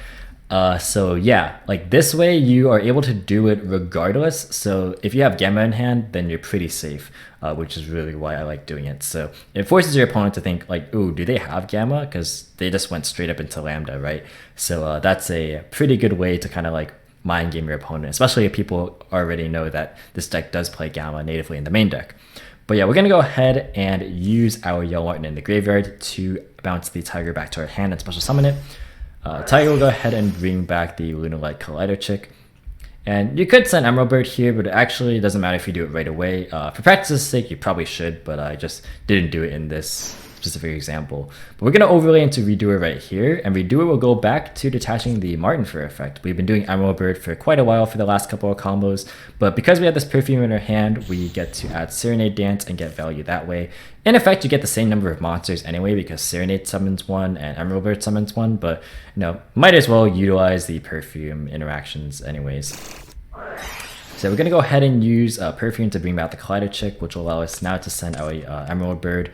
So yeah, like this way you are able to do it regardless. So if you have Gamma in hand, then you're pretty safe, which is really why I like doing it. So it forces your opponent to think like, ooh, do they have Gamma? Because they just went straight up into Lambda, right? So that's a pretty good way to kind of like mind game your opponent, especially if people already know that this deck does play Gamma natively in the main deck. But yeah, we're going to go ahead and use our Yellow Marten in the graveyard to bounce the Tiger back to our hand and special summon it. Tiger will go ahead and bring back the Lunalight Collider Chick. And you could send Emerald Bird here, but it actually doesn't matter if you do it right away. For practice's sake, you probably should, but I just didn't do it in this specific example. But we're going to overlay into Redoer right here, and Redoer will go back to detaching the Marten for effect. We've been doing Emerald Bird for quite a while for the last couple of combos, but because we have this Perfume in our hand, we get to add Serenade Dance and get value that way. In effect, you get the same number of monsters anyway because Serenade summons one and Emerald Bird summons one, but might as well utilize the Perfume interactions anyways. So we're going to go ahead and use Perfume to bring back the Collider Chick, which will allow us now to send our Emerald Bird.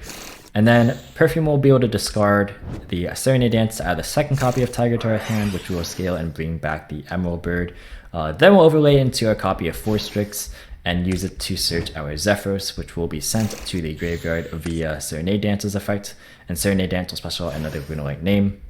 And then Perfume will be able to discard the Serenade Dance to add the second copy of Tiger to our hand, which we will scale and bring back the Emerald Bird. Then we'll overlay into a copy of Force Strix and use it to search our Zephyros, which will be sent to the graveyard via Serenade Dance's effect. And Serenade Dance will special another Lunalight name.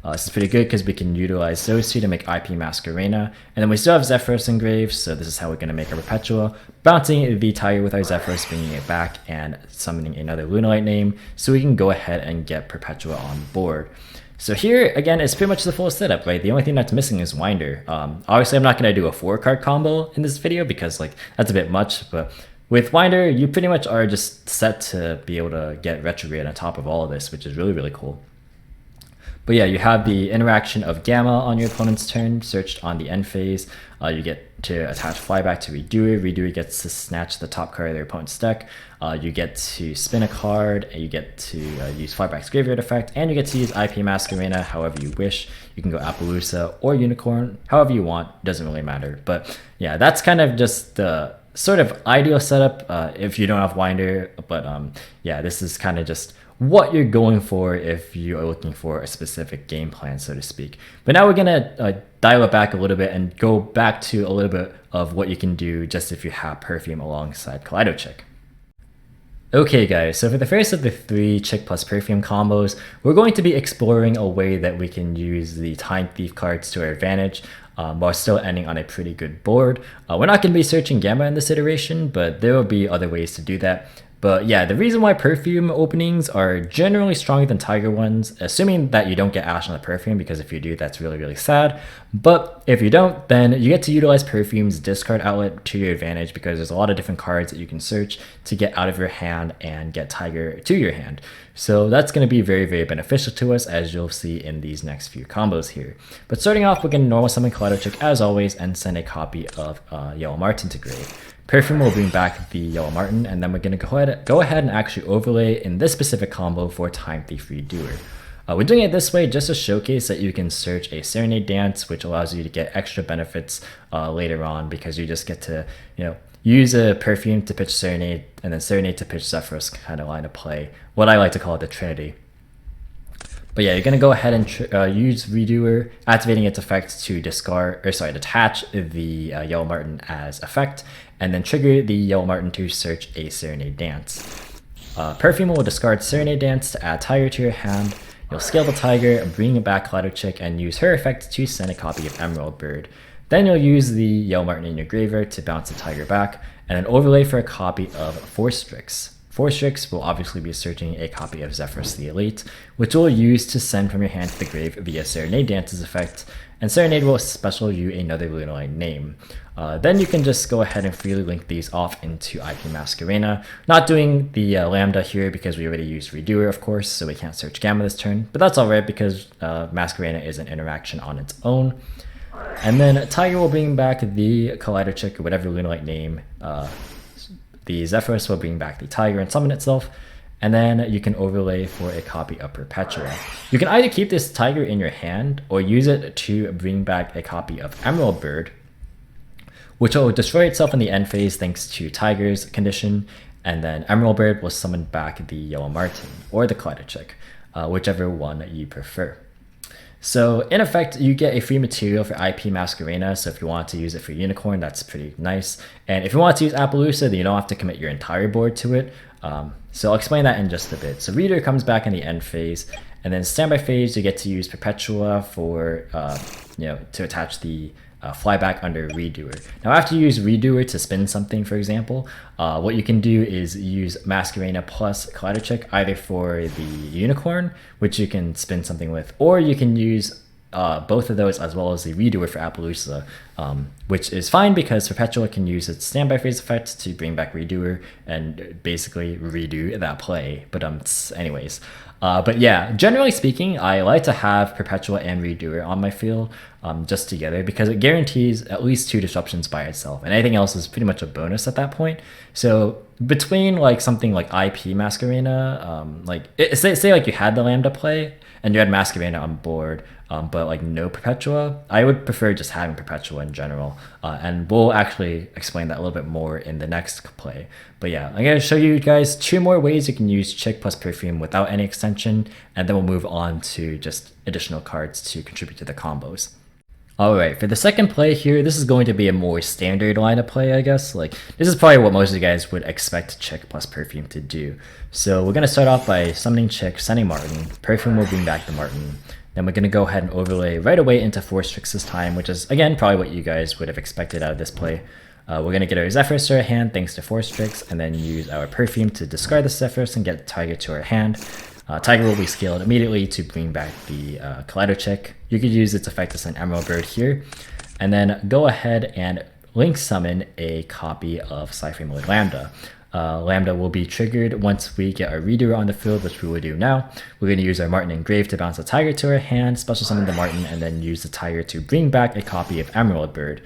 This is pretty good because we can utilize those two to make IP Masquerena. And then we still have Zephyros engraved, so this is how we're going to make our Perpetua. Bouncing the Tiger with our Zephyros, bringing it back, and summoning another Lunalight name, so we can go ahead and get Perpetua on board. So here, again, it's pretty much the full setup, right? The only thing that's missing is Winder. Obviously, I'm not going to do a 4-card combo in this video because that's a bit much, but with Winder, you pretty much are just set to be able to get Retrograde on top of all of this, which is really, really cool. But yeah, you have the interaction of Gamma on your opponent's turn, searched on the end phase. You get to attach Flyback to Redoer. Redoer gets to snatch the top card of their opponent's deck. You get to spin a card, and you get to use Flyback's graveyard effect, and you get to use IP Masquerena however you wish. You can go Apollousa or Unicorn, however you want, doesn't really matter. But yeah, that's kind of just the sort of ideal setup if you don't have Winder. But yeah, this is kind of just what you're going for if you are looking for a specific game plan, so to speak. But now we're gonna dial it back a little bit and go back to a little bit of what you can do just if you have Perfume alongside Kaleido Chick. Okay guys, so for the first of the 3 Chick plus Perfume combos, we're going to be exploring a way that we can use the Time Thief cards to our advantage while still ending on a pretty good board. We're not going to be searching Gamma in this iteration, but there will be other ways to do that. But yeah, the reason why Perfume openings are generally stronger than Tiger ones, assuming that you don't get Ash on the Perfume, because if you do, that's really, really sad. But if you don't, then you get to utilize Perfume's discard outlet to your advantage because there's a lot of different cards that you can search to get out of your hand and get Tiger to your hand. So that's going to be very, very beneficial to us, as you'll see in these next few combos here. But starting off, we're going to normal summon Kaleido Chick as always and send a copy of Yellow Marten to grave. Perfume will bring back the Yellow Marten, and then we're going to go ahead and actually overlay in this specific combo for Time Thief Redoer. We're doing it this way just to showcase that you can search a Serenade Dance, which allows you to get extra benefits later on because you just get to use a Perfume to pitch Serenade and then Serenade to pitch Zephyros kind of line of play. What I like to call it the Trinity. But yeah, you're going to go ahead and use Redoer, activating its effect to detach the Yellow Marten as effect, and then trigger the Yellow Marten to search a Serenade Dance. Perfume will discard Serenade Dance to add Tiger to your hand. You'll scale the Tiger, bring it back Kaleido Chick, and use her effect to send a copy of Emerald Bird. Then you'll use the Yellow Marten in your graveyard to bounce the Tiger back, and then overlay for a copy of Force Strix. Force Strix will obviously be searching a copy of Zephyros the Elite, which we'll use to send from your hand to the grave via Serenade Dance's effect, and Serenade will special you another Lunalight name. Then you can just go ahead and freely link these off into IP Masquerena. Not doing the Lambda here because we already used Redoer, of course, so we can't search Gamma this turn, but that's alright because Masquerena is an interaction on its own. And then Tiger will bring back the Kaleido Chick or whatever Lunalight name the the Zephyros will bring back the tiger and summon itself. And then you can overlay for a copy of Perpetua. You can either keep this tiger in your hand or use it to bring back a copy of Emerald Bird, which will destroy itself in the end phase thanks to Tiger's condition, and then Emerald Bird will summon back the Yellow Marten or the Chick, whichever one you prefer. So in effect, you get a free material for IP Masquerena, so if you want to use it for Unicorn, that's pretty nice. And if you want to use Apollousa, then you don't have to commit your entire board to it. So I'll explain that in just a bit. So Reader comes back in the end phase, and then standby phase, you get to use Perpetua for, to attach the flyback under Redoer. Now after you use Redoer to spin something, for example, what you can do is use Masquerena plus Chick either for the Unicorn, which you can spin something with, or you can use both of those as well as the Redoer for Apollousa, which is fine because Perpetua can use its standby phase effect to bring back Redoer and basically redo that play. But anyways. But yeah, generally speaking, I like to have Perpetua and Redoer on my field just together because it guarantees at least 2 disruptions by itself, and anything else is pretty much a bonus at that point. So between like something like IP Masquerena, say like you had the Lambda play and you had Masquerena on board, but like no Perpetua, I would prefer just having Perpetua in general. And we'll actually explain that a little bit more in the next play. But yeah, I'm going to show you guys 2 more ways you can use Chick plus Perfume without any extension, and then we'll move on to just additional cards to contribute to the combos. Alright, for the second play here, this is going to be a more standard line of play, I guess. Like, this is probably what most of you guys would expect Chick plus Perfume to do. So we're going to start off by summoning Chick, sending Marten. Perfume will bring back the Marten. Then we're going to go ahead and overlay right away into Force Tricks this time, which is, again, probably what you guys would have expected out of this play. We're going to get our Zephyros to our hand thanks to Force Tricks, and then use our Perfume to discard the Zephyros and get Tiger to our hand. Tiger will be scaled immediately to bring back the Chick. You could use its effect to send Emerald Bird here, and then go ahead and link summon a copy of Cypher Mode Lambda. Lambda will be triggered once we get our Redoer on the field, which we will do now. We're going to use our Marten Engrave to bounce the Tiger to our hand, special summon the Marten, and then use the Tiger to bring back a copy of Emerald Bird.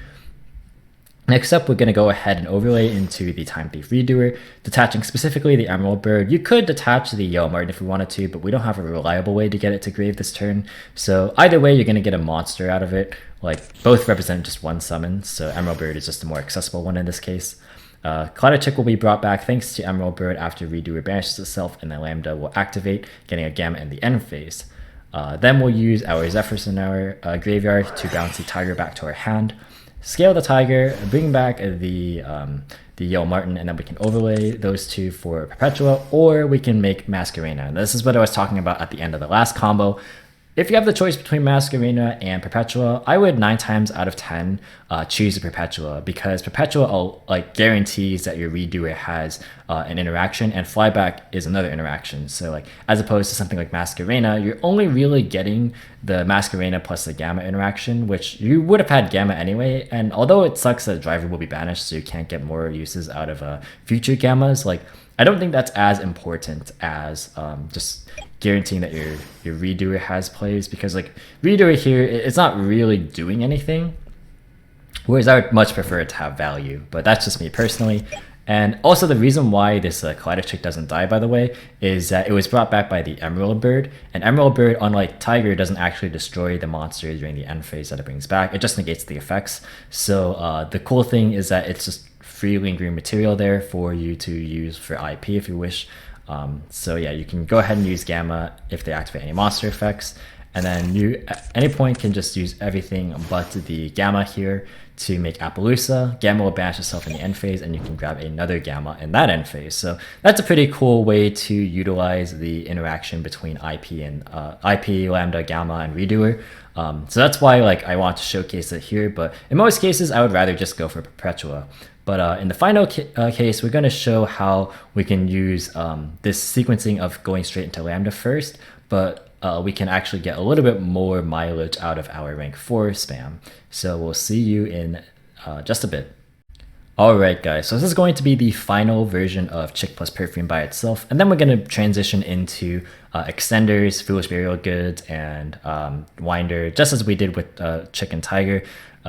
Next up, we're going to go ahead and overlay into the Time Thief Redoer, detaching specifically the Emerald Bird. You could detach the Yellow Marten if we wanted to, but we don't have a reliable way to get it to grave this turn. So either way, you're going to get a monster out of it. Like, both represent just one summon, so Emerald Bird is just a more accessible one in this case. Chick will be brought back thanks to Emerald Bird after Redoer banishes itself, and then Lambda will activate, getting a Gamma in the end phase. Then we'll use our Zephyros in our graveyard to bounce the Tiger back to our hand. Scale the Tiger, bring back the Yellow Marten, and then we can overlay those 2 for Perpetua, or we can make Masquerena. And this is what I was talking about at the end of the last combo. If you have the choice between Masquerena and Perpetua, I would 9 times out of 10 choose the Perpetua, because Perpetua guarantees that your Redoer has an interaction, and Flyback is another interaction. So like, as opposed to something like Masquerena, you're only really getting the Masquerena plus the Gamma interaction, which you would have had Gamma anyway. And although it sucks that Driver will be banished, so you can't get more uses out of future Gammas, like, I don't think that's as important as just guaranteeing that your Redoer has plays, because like Redoer here, it's not really doing anything, whereas I would much prefer it to have value, but that's just me personally. And also the reason why this Chick doesn't die, by the way, is that it was brought back by the Emerald Bird, and Emerald Bird, unlike Tiger, doesn't actually destroy the monster during the end phase that it brings back. It just negates the effects. So the cool thing is that it's just free lingering material there for you to use for IP if you wish. So yeah, you can go ahead and use Gamma if they activate any monster effects, and then you at any point can just use everything but the Gamma here to make Apollousa. Gamma will banish itself in the end phase, and you can grab another Gamma in that end phase. So that's a pretty cool way to utilize the interaction between IP and IP, Lambda, Gamma, and Redoer. So that's why I want to showcase it here, but in most cases I would rather just go for Perpetua. But in the final case, we're going to show how we can use this sequencing of going straight into Lambda first, but we can actually get a little bit more mileage out of our rank 4 spam. So we'll see you in just a bit. Alright guys, so this is going to be the final version of Chick plus Perfume by itself, and then we're going to transition into extenders, Foolish Burial Goods, and Winder, just as we did with Chick and Tiger.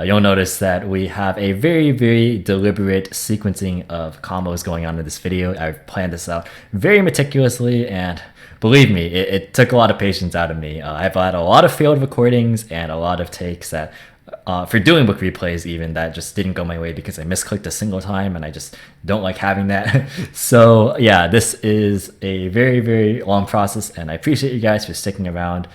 You'll notice that we have a very deliberate sequencing of combos going on in this video. I've planned this out very meticulously, and believe me, it took a lot of patience out of me. I've had a lot of failed recordings and a lot of takes that for Dueling Book replays even that just didn't go my way because I misclicked a single time, and I just don't like having that. So yeah, this is a very long process, and I appreciate you guys for sticking around.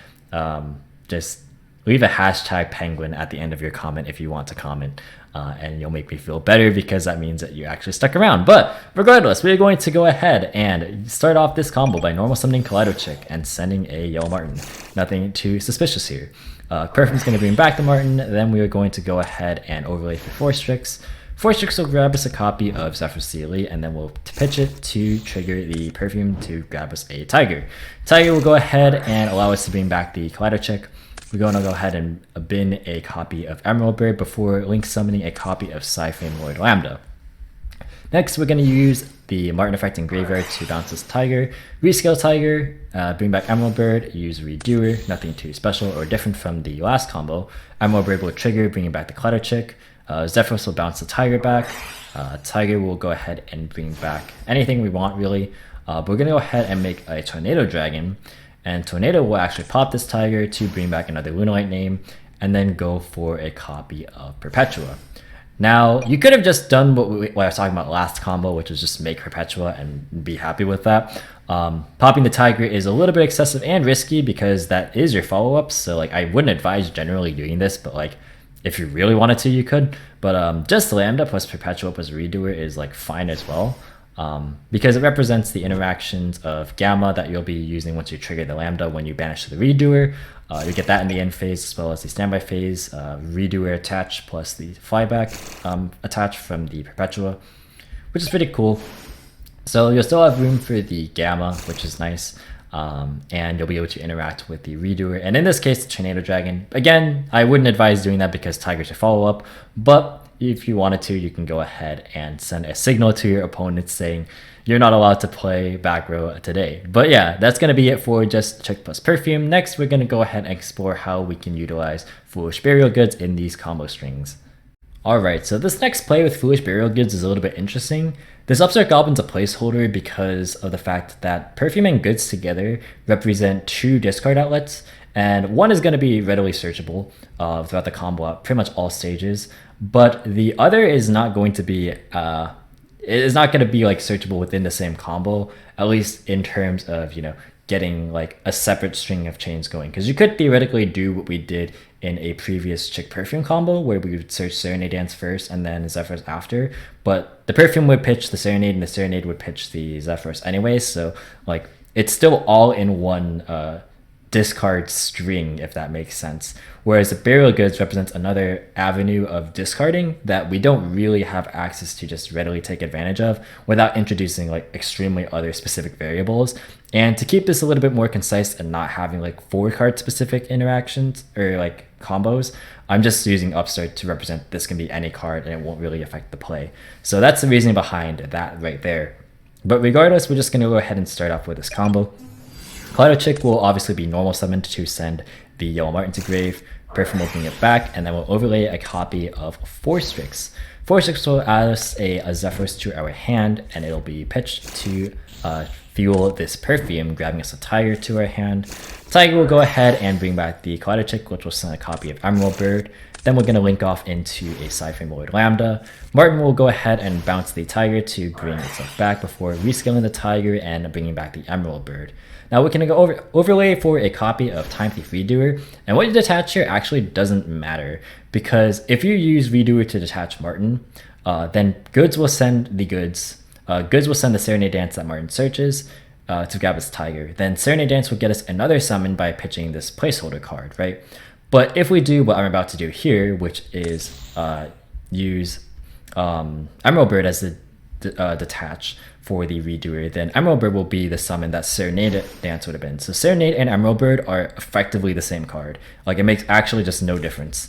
Just leave a hashtag penguin at the end of your comment if you want to comment, and you'll make me feel better because that means that you actually stuck around. But regardless, we're going to go ahead and start off this combo by normal summoning Kaleido Chick and sending a Yellow Marten. Nothing too suspicious here. Perfume's going to bring back the Marten, then we are going to go ahead and overlay for 4 Strix. 4 Strix will grab us a copy of Zephyros Elite, and then we'll pitch it to trigger the Perfume to grab us a Tiger. Tiger will go ahead and allow us to bring back the Kaleido Chick. We're going to go ahead and bin a copy of Emerald Bird before link summoning a copy of Sci-Flame Lord Lambda. Next, we're going to use the Marten effect in Graveyard to bounce this Tiger, rescale Tiger, bring back Emerald Bird, use Redoer, nothing too special or different from the last combo. Emerald Bird will trigger, bringing back the Kaleido Chick. Zephyros will bounce the Tiger back. Tiger will go ahead and bring back anything we want really. But we're going to go ahead and make a Tornado Dragon, and Tornado will actually pop this Tiger to bring back another Lunalight name, and then go for a copy of Perpetua. Now, you could have just done what I was talking about last combo, which was just make Perpetua and be happy with that. Popping the Tiger is a little bit excessive and risky because that is your follow-up, so like I wouldn't advise generally doing this, but like if you really wanted to, you could. But just Lambda plus Perpetua plus Redoer is like fine as well, because it represents the interactions of Gamma that you'll be using once you trigger the Lambda when you banish the Redoer. You get that in the end phase as well as the standby phase, Redoer attach plus the flyback attach from the Perpetua, which is pretty cool. So you'll still have room for the Gamma, which is nice, and you'll be able to interact with the Redoer. And in this case, the Tornado Dragon. Again, I wouldn't advise doing that because Tiger's your follow-up, but if you wanted to, you can go ahead and send a signal to your opponent saying, you're not allowed to play back row today. But yeah, that's going to be it for just Chick plus Perfume. Next, we're going to go ahead and explore how we can utilize Foolish Burial Goods in these combo strings. Alright, so this next play with Foolish Burial Goods is a little bit interesting. This Upstart Goblin's a placeholder because of the fact that Perfume and Goods together represent 2 discard outlets, and one is going to be readily searchable throughout the combo at pretty much all stages, but the other is not going to be like searchable within the same combo, at least in terms of, you know, getting like a separate string of chains going. Because you could theoretically do what we did in a previous Chick Perfume combo where we would search Serenade Dance first and then Zephyros after, but the Perfume would pitch the Serenade and the Serenade would pitch the Zephyros anyway, so like it's still all in one discard string, if that makes sense. Whereas the Burial Goods represents another avenue of discarding that we don't really have access to just readily take advantage of without introducing like extremely other specific variables. And to keep this a little bit more concise and not having like 4 card specific interactions or like combos, I'm just using Upstart to represent this can be any card and it won't really affect the play. So that's the reasoning behind that right there. But regardless, we're just going to go ahead and start off with this combo. Kaleido Chick will obviously be normal summoned to send the Yellow Marten to grave. Perfume will bring it back, and then we'll overlay a copy of 4 Strix. 4 Strix will add us a Zephyros to our hand, and it'll be pitched to fuel this Perfume, grabbing us a Tiger to our hand. Tiger will go ahead and bring back the Kaleido Chick, which will send a copy of Emerald Bird. Then we're going to link off into a Sci-Flame Lord Lambda. Marten will go ahead and bounce the Tiger to bring itself back before rescaling the Tiger and bringing back the Emerald Bird. Now we can go overlay for a copy of Time Thief Redoer, and what you detach here actually doesn't matter, because if you use Redoer to detach Marten, then Goods will send the Goods. Goods will send the Serenade Dance that Marten searches to grab his Tiger. Then Serenade Dance will get us another summon by pitching this placeholder card, right? But if we do what I'm about to do here, which is use Emerald Bird as the detach for the Redoer, then Emerald Bird will be the summon that Serenade Dance would have been. So Serenade and Emerald Bird are effectively the same card. Like, it makes actually just no difference.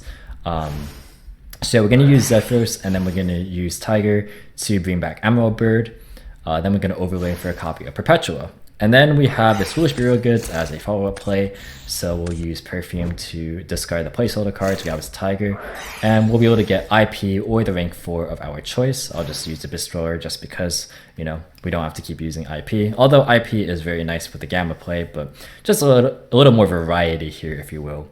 So we're going to use Zephyros, and then we're going to use Tiger to bring back Emerald Bird. Then we're going to overlay for a copy of Perpetua. And then we have this Foolish Burial Goods as a follow-up play. So we'll use Perfume to discard the placeholder cards we have as Tiger. And we'll be able to get IP or the rank 4 of our choice. I'll just use the Destroyer just because, you know, we don't have to keep using IP. Although IP is very nice with the Gamma play, but just a little more variety here, if you will.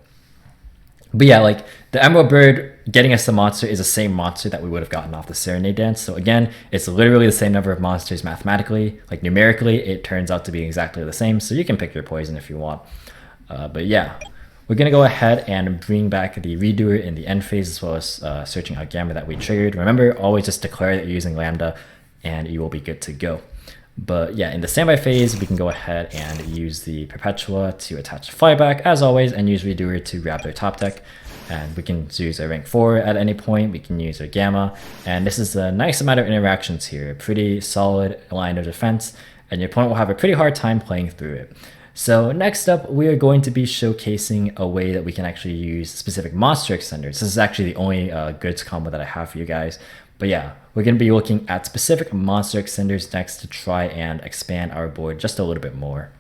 But yeah, like the Emerald Bird getting us the monster is the same monster that we would have gotten off the Serenade dance. So again, it's literally the same number of monsters mathematically. Like numerically, it turns out to be exactly the same. So you can pick your poison if you want. But yeah, we're going to go ahead and bring back the Redoer in the end phase, as well as searching out Gamma that we triggered. Remember, always just declare that you're using Lambda and you will be good to go. But yeah, in the standby phase, we can go ahead and use the Perpetua to attach flyback as always, and use Redoer to grab their top deck. And we can use a rank 4 at any point. We can use our Gamma. And this is a nice amount of interactions here. A pretty solid line of defense. And your opponent will have a pretty hard time playing through it. So next up, we are going to be showcasing a way that we can actually use specific monster extenders. This is actually the only goods combo that I have for you guys. But yeah, we're going to be looking at specific monster extenders next to try and expand our board just a little bit more.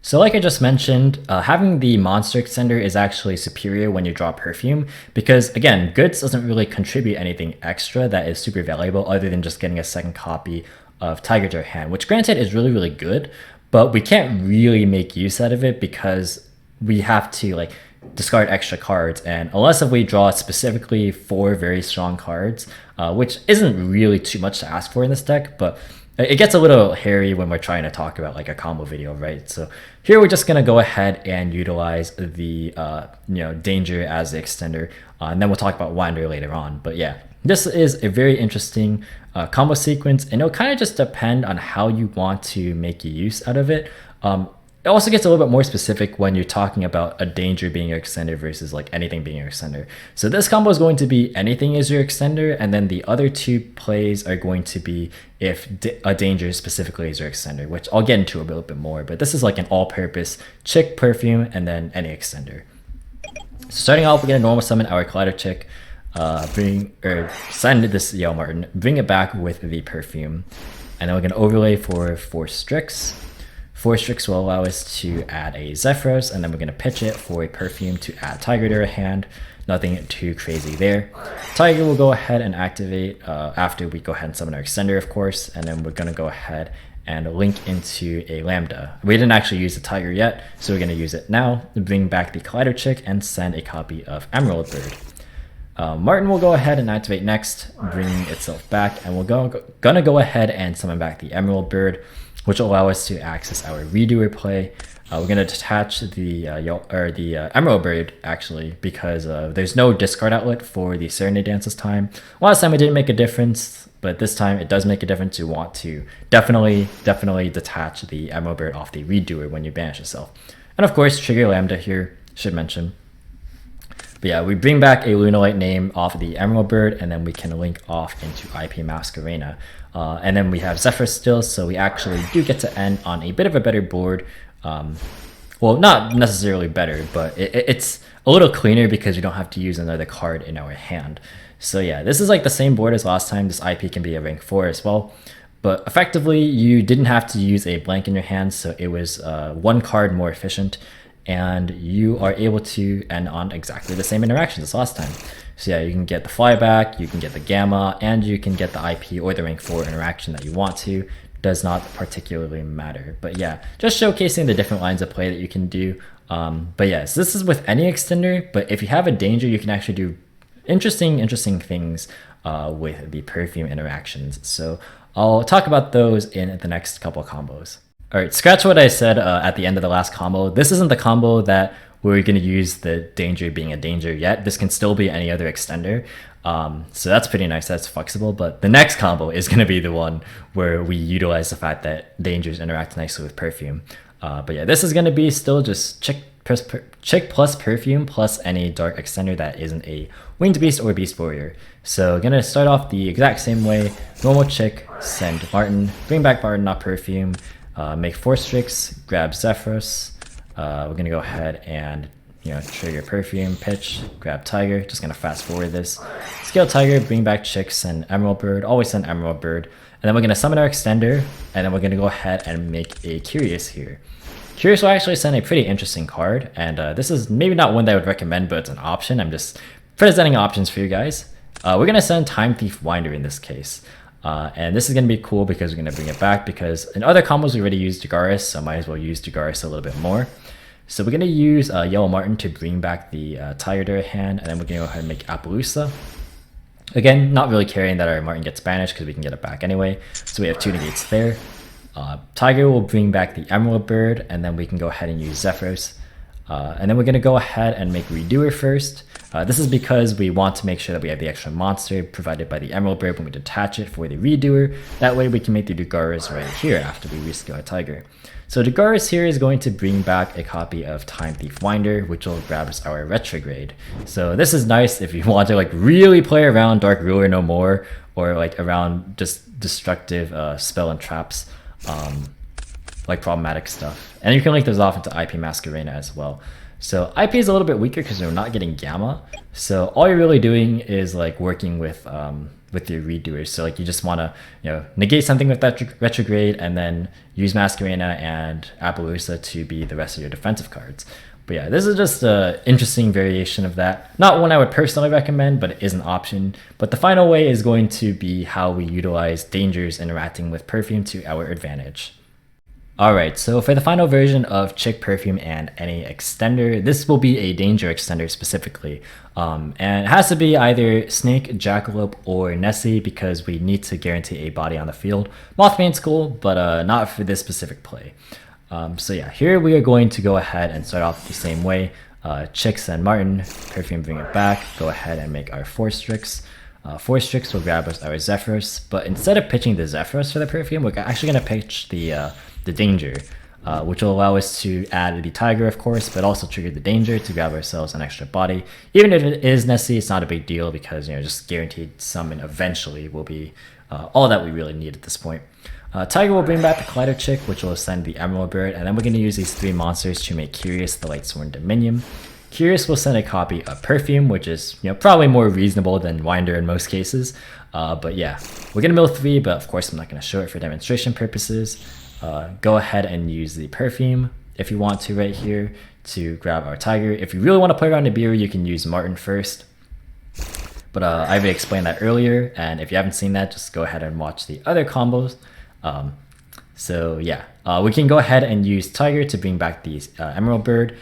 So like I just mentioned, having the monster extender is actually superior when you draw Perfume, because again, goods doesn't really contribute anything extra that is super valuable other than just getting a second copy of Tiger to our hand, which granted is really, really good, but we can't really make use out of it because we have to like discard extra cards, and unless if we draw specifically 4 very strong cards, which isn't really too much to ask for in this deck, but it gets a little hairy when we're trying to talk about like a combo video, right? So here we're just gonna go ahead and utilize the Danger as the extender, and then we'll talk about Wander later on. But yeah, this is a very interesting combo sequence, and it'll kind of just depend on how you want to make use out of it. It also gets a little bit more specific when you're talking about a Danger being your extender versus like anything being your extender. So this combo is going to be anything is your extender, and then the other 2 plays are going to be if a Danger specifically is your extender, which I'll get into a little bit more, but this is like an all-purpose Chick, Perfume, and then any extender. So starting off, we're going to normal summon our Collider Chick, send this Marten, bring it back with the Perfume, and then we're going to overlay for 4 Strix. 4 Strix will allow us to add a Zephyros, and then we're going to pitch it for a Perfume to add Tiger to our hand. Nothing too crazy there. Tiger will go ahead and activate after we go ahead and summon our extender, of course, and then we're going to go ahead and link into a Lambda. We didn't actually use the Tiger yet, so we're going to use it now to bring back the Collider Chick and send a copy of Emerald Bird. Marten will go ahead and activate next, bringing itself back, and we're gonna go ahead and summon back the Emerald Bird, which will allow us to access our Redoer play. We're going to detach the Emerald Bird, actually, because there's no discard outlet for the Serenade dance this time. Last time it didn't make a difference, but this time it does make a difference. You want to definitely detach the Emerald Bird off the Redoer when you banish yourself. And of course, trigger Lambda here, should mention. But yeah, we bring back a Lunalight name off of the Emerald Bird, and then we can link off into IP Masquerena. And then we have Zephyros still, so we actually do get to end on a bit of a better board. Well, not necessarily better, but it's a little cleaner because we don't have to use another card in our hand. So yeah, this is like the same board as last time. This IP can be a rank 4 as well. But effectively, you didn't have to use a blank in your hand, so it was 1 card more efficient. And you are able to end on exactly the same interactions as last time. So yeah, you can get the flyback, you can get the Gamma, and you can get the IP or the rank 4 interaction that you want to. Does not particularly matter. But yeah, just showcasing the different lines of play that you can do. But yes, this is with any extender, but if you have a Danger, you can actually do interesting things with the Perfume interactions. So I'll talk about those in the next couple of combos. Alright, scratch what I said at the end of the last combo. This isn't the combo that we're going to use the Danger being a Danger yet. This can still be any other extender. So that's pretty nice, that's flexible. But the next combo is going to be the one where we utilize the fact that Dangers interact nicely with Perfume. But yeah, this is going to be still just Chick plus Perfume plus any dark extender that isn't a Winged Beast or Beast Warrior. So going to start off the exact same way. Normal Chick, send Marten, bring back Marten, not Perfume. Make 4 Strix, grab Zephyros. We're going to go ahead and trigger Perfume, pitch, grab Tiger. Just gonna fast forward this. Scale Tiger, bring back Chick, send Emerald Bird, always send Emerald Bird. And then we're gonna summon our extender, and then we're gonna go ahead and make a Curious here. Curious will actually send a pretty interesting card, and this is maybe not one that I would recommend, but it's an option. I'm just presenting options for you guys. We're gonna send Time Thief Winder in this case. And this is going to be cool because we're going to bring it back, because in other combos we already used Dugares, so might as well use Dugares a little bit more. So we're going to use Yellow Marten to bring back the Tiger to our hand, and then we're going to go ahead and make Apollousa. Again, not really caring that our Marten gets banished because we can get it back anyway, so we have 2 negates there. Tiger will bring back the Emerald Bird, and then we can go ahead and use Zephyros. And then we're going to go ahead and make Redoer first. This is because we want to make sure that we have the extra monster provided by the Emerald Bird when we detach it for the Redoer. That way we can make the Dugares right here after we rescale our Tiger. So Dugares here is going to bring back a copy of Time Thief Winder, which will grab us our Retrograde. So this is nice if you want to like really play around Dark Ruler no more, or like around just destructive spell and traps. Like problematic stuff, and you can link those off into IP Masquerena as well. So IP is a little bit weaker because we're not getting Gamma, so all you're really doing is like working with your Redoers. So like you just want to negate something with that Retrograde, and then use Masquerena and Apollousa to be the rest of your defensive cards. But yeah, this is just an interesting variation of that. Not one I would personally recommend, but it is an option. But the final way is going to be how we utilize dangers interacting with Perfume to our advantage. Alright, so for the final version of Chick, Perfume, and any extender, this will be a danger extender specifically. And it has to be either Snake, Jackalope, or Nessie, because we need to guarantee a body on the field. Mothman's cool, but not for this specific play. So yeah, here we are going to go ahead and start off the same way. Chick, send Marten, Perfume, bring it back, go ahead and make our 4 Strix. 4 Strix will grab us our Zephyros, but instead of pitching the Zephyros for the Perfume, we're actually going to pitch the Danger, which will allow us to add the Tiger, of course, but also trigger the Danger to grab ourselves an extra body. Even if it is Nessie, it's not a big deal, because just guaranteed summon eventually will be all that we really need at this point. Tiger will bring back the Collider Chick, which will send the Emerald Bird, and then we're going to use these 3 monsters to make Curious the Lightsworn Dominion. Curious will send a copy of Perfume, which is probably more reasonable than Winder in most cases. But yeah, we're going to mill 3, but of course I'm not going to show it for demonstration purposes. Go ahead and use the Perfume if you want to right here to grab our Tiger. If you really want to play around Nibiru, you can use Marten first. But I already explained that earlier, and if you haven't seen that, just go ahead and watch the other combos. So yeah, we can go ahead and use Tiger to bring back the Emerald Bird.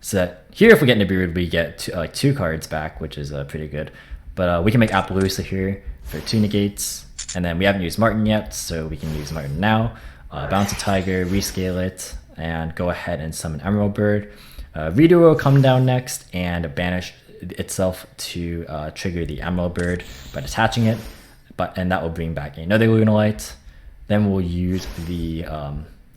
So that here, if we get Nibiru, we get 2 cards back, which is pretty good. But we can make Apollousa here for 2 negates, and then we haven't used Marten yet, so we can use Marten now. Bounce a Tiger, rescale it, and go ahead and summon Emerald Bird. Redo will come down next and banish itself to trigger the Emerald Bird by detaching it, and that will bring back another Lunalight. Then we'll use the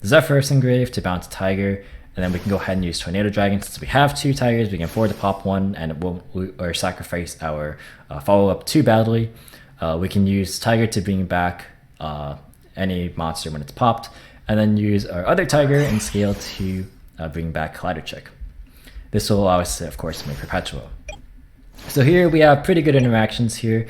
Zephyros Engrave to bounce a Tiger, and then we can go ahead and use Tornado Dragon. Since we have 2 Tigers, we can afford to pop 1, and it won't sacrifice our follow-up too badly. We can use Tiger to bring back any monster when it's popped, and then use our other Tiger and scale to bring back Collider Chick. This will allow us to, of course, make Perpetua. So here we have pretty good interactions here.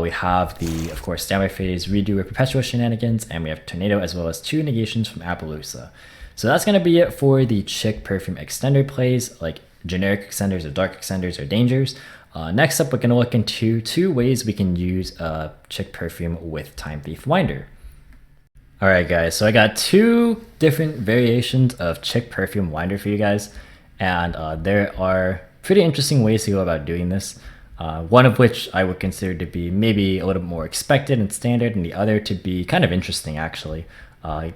We have the, of course, standby phase, redo with Perpetua shenanigans, and we have Tornado as well as 2 negations from Apollousa. So that's going to be it for the Chick Perfume extender plays, like generic extenders or dark extenders or dangers. Next up, we're going to look into 2 ways we can use Chick Perfume with Time Thief Winder. Alright guys, so I got 2 different variations of Chick Perfume Winder for you guys, and there are pretty interesting ways to go about doing this. One of which I would consider to be maybe a little more expected and standard, and the other to be kind of interesting actually,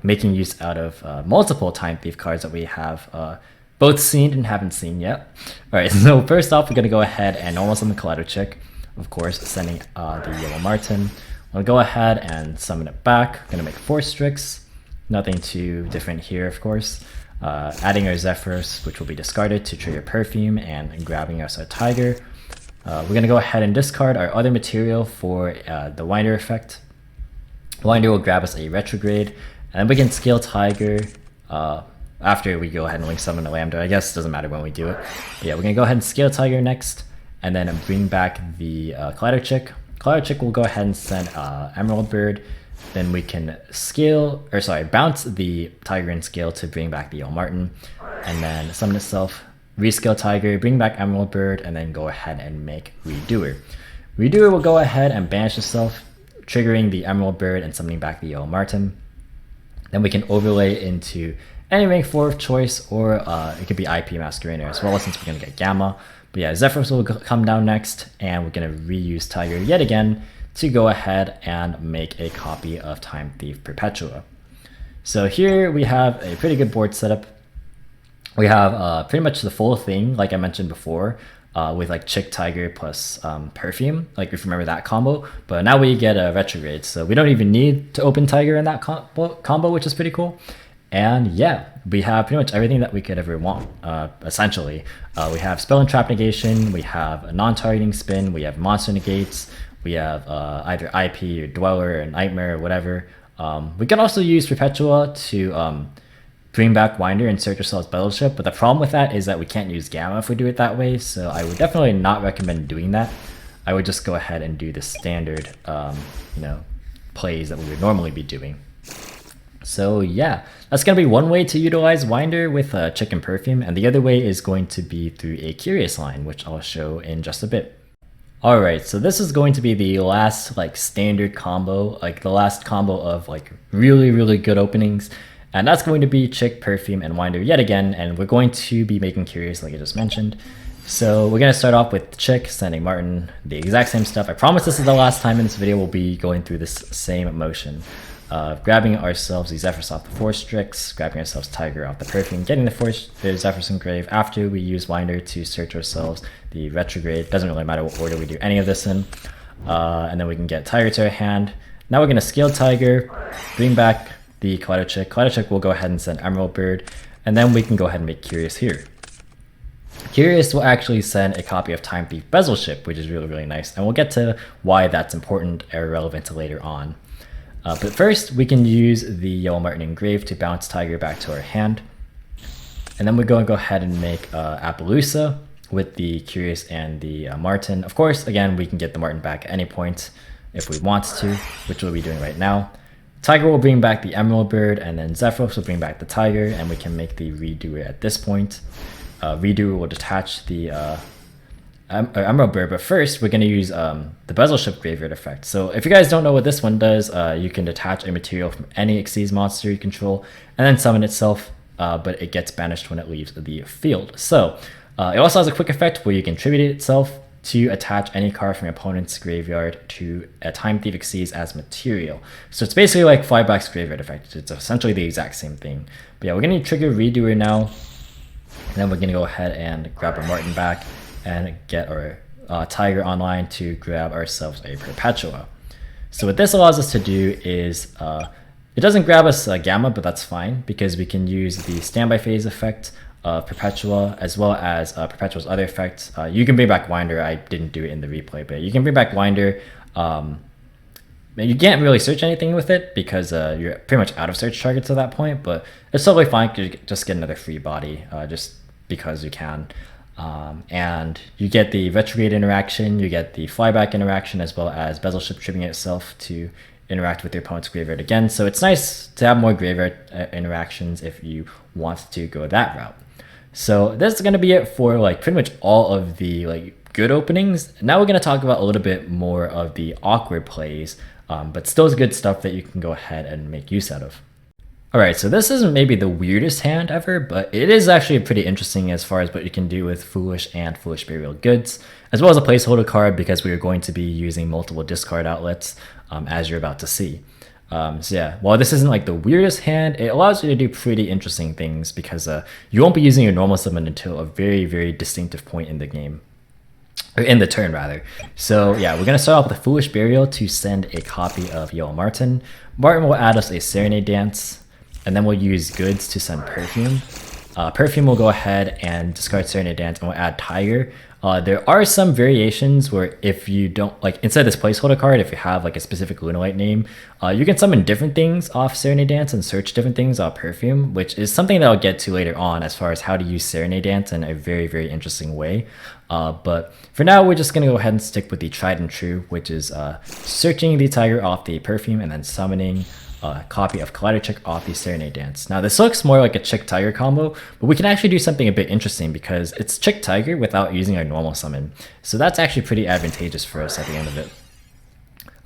making use out of multiple Time Thief cards that we have both seen and haven't seen yet. Alright, so first off, we're going to go ahead and normal summon the Collider Chick, of course, sending the Yellow Marten. I'll go ahead and summon it back. I'm going to make 4 Strix. Nothing too different here, of course. Adding our Zephyros, which will be discarded to trigger Perfume, and grabbing us a Tiger. We're going to go ahead and discard our other material for the Winder effect. Winder will grab us a Retrograde, and we can scale Tiger, after we go ahead and link summon a Lambda. I guess it doesn't matter when we do it. But yeah, we're gonna go ahead and scale Tiger next, and then bring back the Collider Chick. Collider Chick will go ahead and send Emerald Bird. Then we can bounce the Tiger and scale to bring back the Marten, and then summon itself, rescale Tiger, bring back Emerald Bird, and then go ahead and make Redoer. Redoer will go ahead and banish itself, triggering the Emerald Bird and summoning back the Marten. Then we can overlay into any rank 4 of choice, or it could be IP Masquerader as well, since we're going to get Gamma. But yeah, Zephyros will come down next, and we're going to reuse Tiger yet again to go ahead and make a copy of Time Thief Perpetua. So here we have a pretty good board setup. We have pretty much the full thing, like I mentioned before, with like Chick Tiger plus Perfume, like if you remember that combo. But now we get a Retrograde, so we don't even need to open Tiger in that combo, which is pretty cool. And yeah, we have pretty much everything that we could ever want, essentially. We have Spell and Trap Negation, we have a non-targeting spin, we have Monster Negates, we have either IP or Dweller or Nightmare or whatever. We can also use Perpetua to bring back Winder and search ourselves Battleship, but the problem with that is that we can't use Gamma if we do it that way, so I would definitely not recommend doing that. I would just go ahead and do the standard plays that we would normally be doing. So yeah, that's going to be one way to utilize Winder with Chick and Perfume, and the other way is going to be through a Curious line, which I'll show in just a bit. Alright, so this is going to be the last like standard combo, like the last combo of like really good openings, and that's going to be Chick, Perfume, and Winder yet again, and we're going to be making Curious like I just mentioned. So we're going to start off with Chick, sending Marten, the exact same stuff. I promise this is the last time in this video we'll be going through this same motion. Grabbing ourselves the Zephyros off the Force Strix, grabbing ourselves Tiger off the Perfume, getting the Zephyros Engrave after we use Winder to search ourselves the Retrograde. Doesn't really matter what order we do any of this in. And then we can get Tiger to our hand. Now we're going to scale Tiger, bring back the Collider Chick. Collider Chick will go ahead and send Emerald Bird, and then we can go ahead and make Curious here. Curious will actually send a copy of Time Thief Bezel Ship, which is really nice, and we'll get to why that's important or relevant later on. But first, we can use the Marten Engrave to bounce Tiger back to our hand. And then we're going to go ahead and make Apollousa with the Curious and the Marten. Of course, again, we can get the Marten back at any point if we want to, which we'll be doing right now. Tiger will bring back the Emerald Bird, and then Zephyros will bring back the Tiger, and we can make the Redoer at this point. Redoer will detach the Emerald Bird, but first we're going to use the Bezel Ship Graveyard effect. So if you guys don't know what this one does, you can detach a material from any Xyz monster you control and then summon itself, but it gets banished when it leaves the field. So it also has a quick effect where you can tribute itself to attach any card from your opponent's graveyard to a Time Thief Xyz as material. So it's basically like Flyback's Graveyard effect. It's essentially the exact same thing. But yeah, we're going to trigger Redoer now, and then we're going to go ahead and grab our Marten back and get our Tiger online to grab ourselves a Perpetua. So what this allows us to do is, it doesn't grab us Gamma, but that's fine because we can use the standby phase effect of Perpetua as well as Perpetua's other effects. You can bring back Winder. I didn't do it in the replay, but you can bring back Winder. You can't really search anything with it because you're pretty much out of search targets at that point, but it's totally fine. You just get another free body just because you can. And you get the Retrograde interaction, you get the Flyback interaction, as well as Bezel Ship tripping itself to interact with your opponent's graveyard again. So it's nice to have more graveyard interactions if you want to go that route. So this is going to be it for like pretty much all of the like good openings. Now we're going to talk about a little bit more of the awkward plays, but still is good stuff that you can go ahead and make use out of. Alright, so this isn't maybe the weirdest hand ever, but it is actually pretty interesting as far as what you can do with Foolish and Foolish Burial Goods, as well as a placeholder card because we are going to be using multiple discard outlets, as you're about to see. So yeah, while this isn't like the weirdest hand, it allows you to do pretty interesting things because you won't be using your normal summon until a very distinctive point in the game. Or in the turn rather. So yeah, we're going to start off with a Foolish Burial to send a copy of Marten. Marten will add us a Serenade Dance, and then we'll use Goods to send Perfume. Perfume will go ahead and discard Serenade Dance, and we'll add Tiger. There are some variations where if you don't, like inside this placeholder card, if you have like a specific Lunalight name, you can summon different things off Serenade Dance and search different things off Perfume, which is something that I'll get to later on as far as how to use Serenade Dance in a very, very interesting way. But for now, we're just going to go ahead and stick with the tried and true, which is searching the Tiger off the Perfume and then summoning a copy of Collider Chick off the Serenade Dance. Now this looks more like a Chick Tiger combo, but we can actually do something a bit interesting because it's Chick Tiger without using our normal summon. So that's actually pretty advantageous for us at the end of it.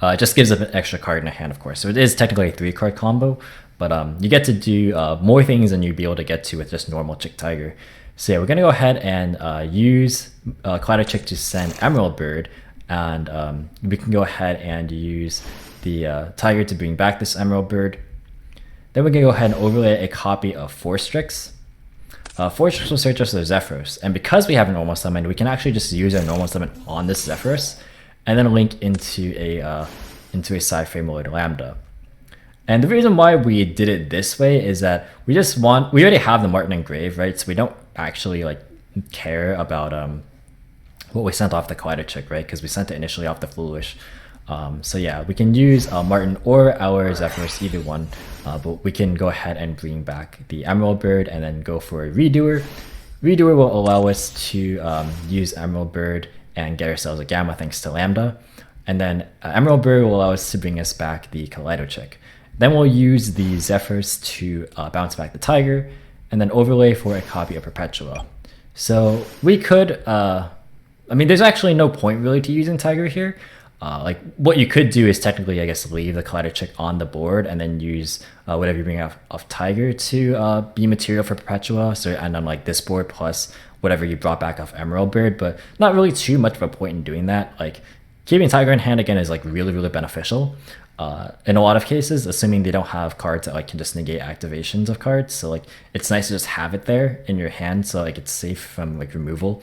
It just gives us an extra card in our hand, of course. So it is technically a 3-card combo, but you get to do more things than you'd be able to get to with just normal Chick Tiger. So yeah, we're gonna go ahead and use Collider Chick to send Emerald Bird, and we can go ahead and use the Tiger to bring back this Emerald Bird. Then we can go ahead and overlay a copy of Forstrix. Forstrix will search us for Zephyros, and because we have a normal summon, we can actually just use our normal summon on this Zephyros, and then link into a sci-fi mode Lambda. And the reason why we did it this way is that we already have the Marten engraved, right? So we don't actually like care about what we sent off the Collider Chick, right? Because we sent it initially off the Foolish. So yeah, we can use Marten or our Zephyros, either one, but we can go ahead and bring back the Emerald Bird and then go for a Redoer. Redoer will allow us to use Emerald Bird and get ourselves a Gamma thanks to Lambda. And then Emerald Bird will allow us to bring us back the Collider Chick. Then we'll use the Zephyrs to bounce back the Tiger, and then overlay for a copy of Perpetua. So we could, I mean, there's actually no point really to using Tiger here. Like what you could do is technically, I guess, leave the Collider Chick on the board and then use whatever you bring off Tiger to be material for Perpetua. So end on like this board plus whatever you brought back off Emerald Bird, but not really too much of a point in doing that. Like keeping Tiger in hand again is like really, really beneficial. In a lot of cases, assuming they don't have cards that like can just negate activations of cards. So like it's nice to just have it there in your hand so like it's safe from like removal.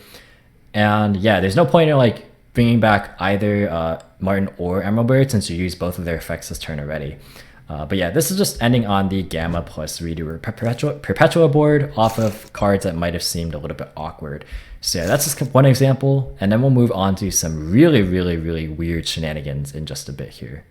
And yeah, there's no point in like bringing back either Marten or Emerald Bird since you use both of their effects this turn already. But yeah, this is just ending on the Gamma plus Redoer Perpetua board off of cards that might have seemed a little bit awkward. So yeah, that's just one example, and then we'll move on to some really, really, really weird shenanigans in just a bit here.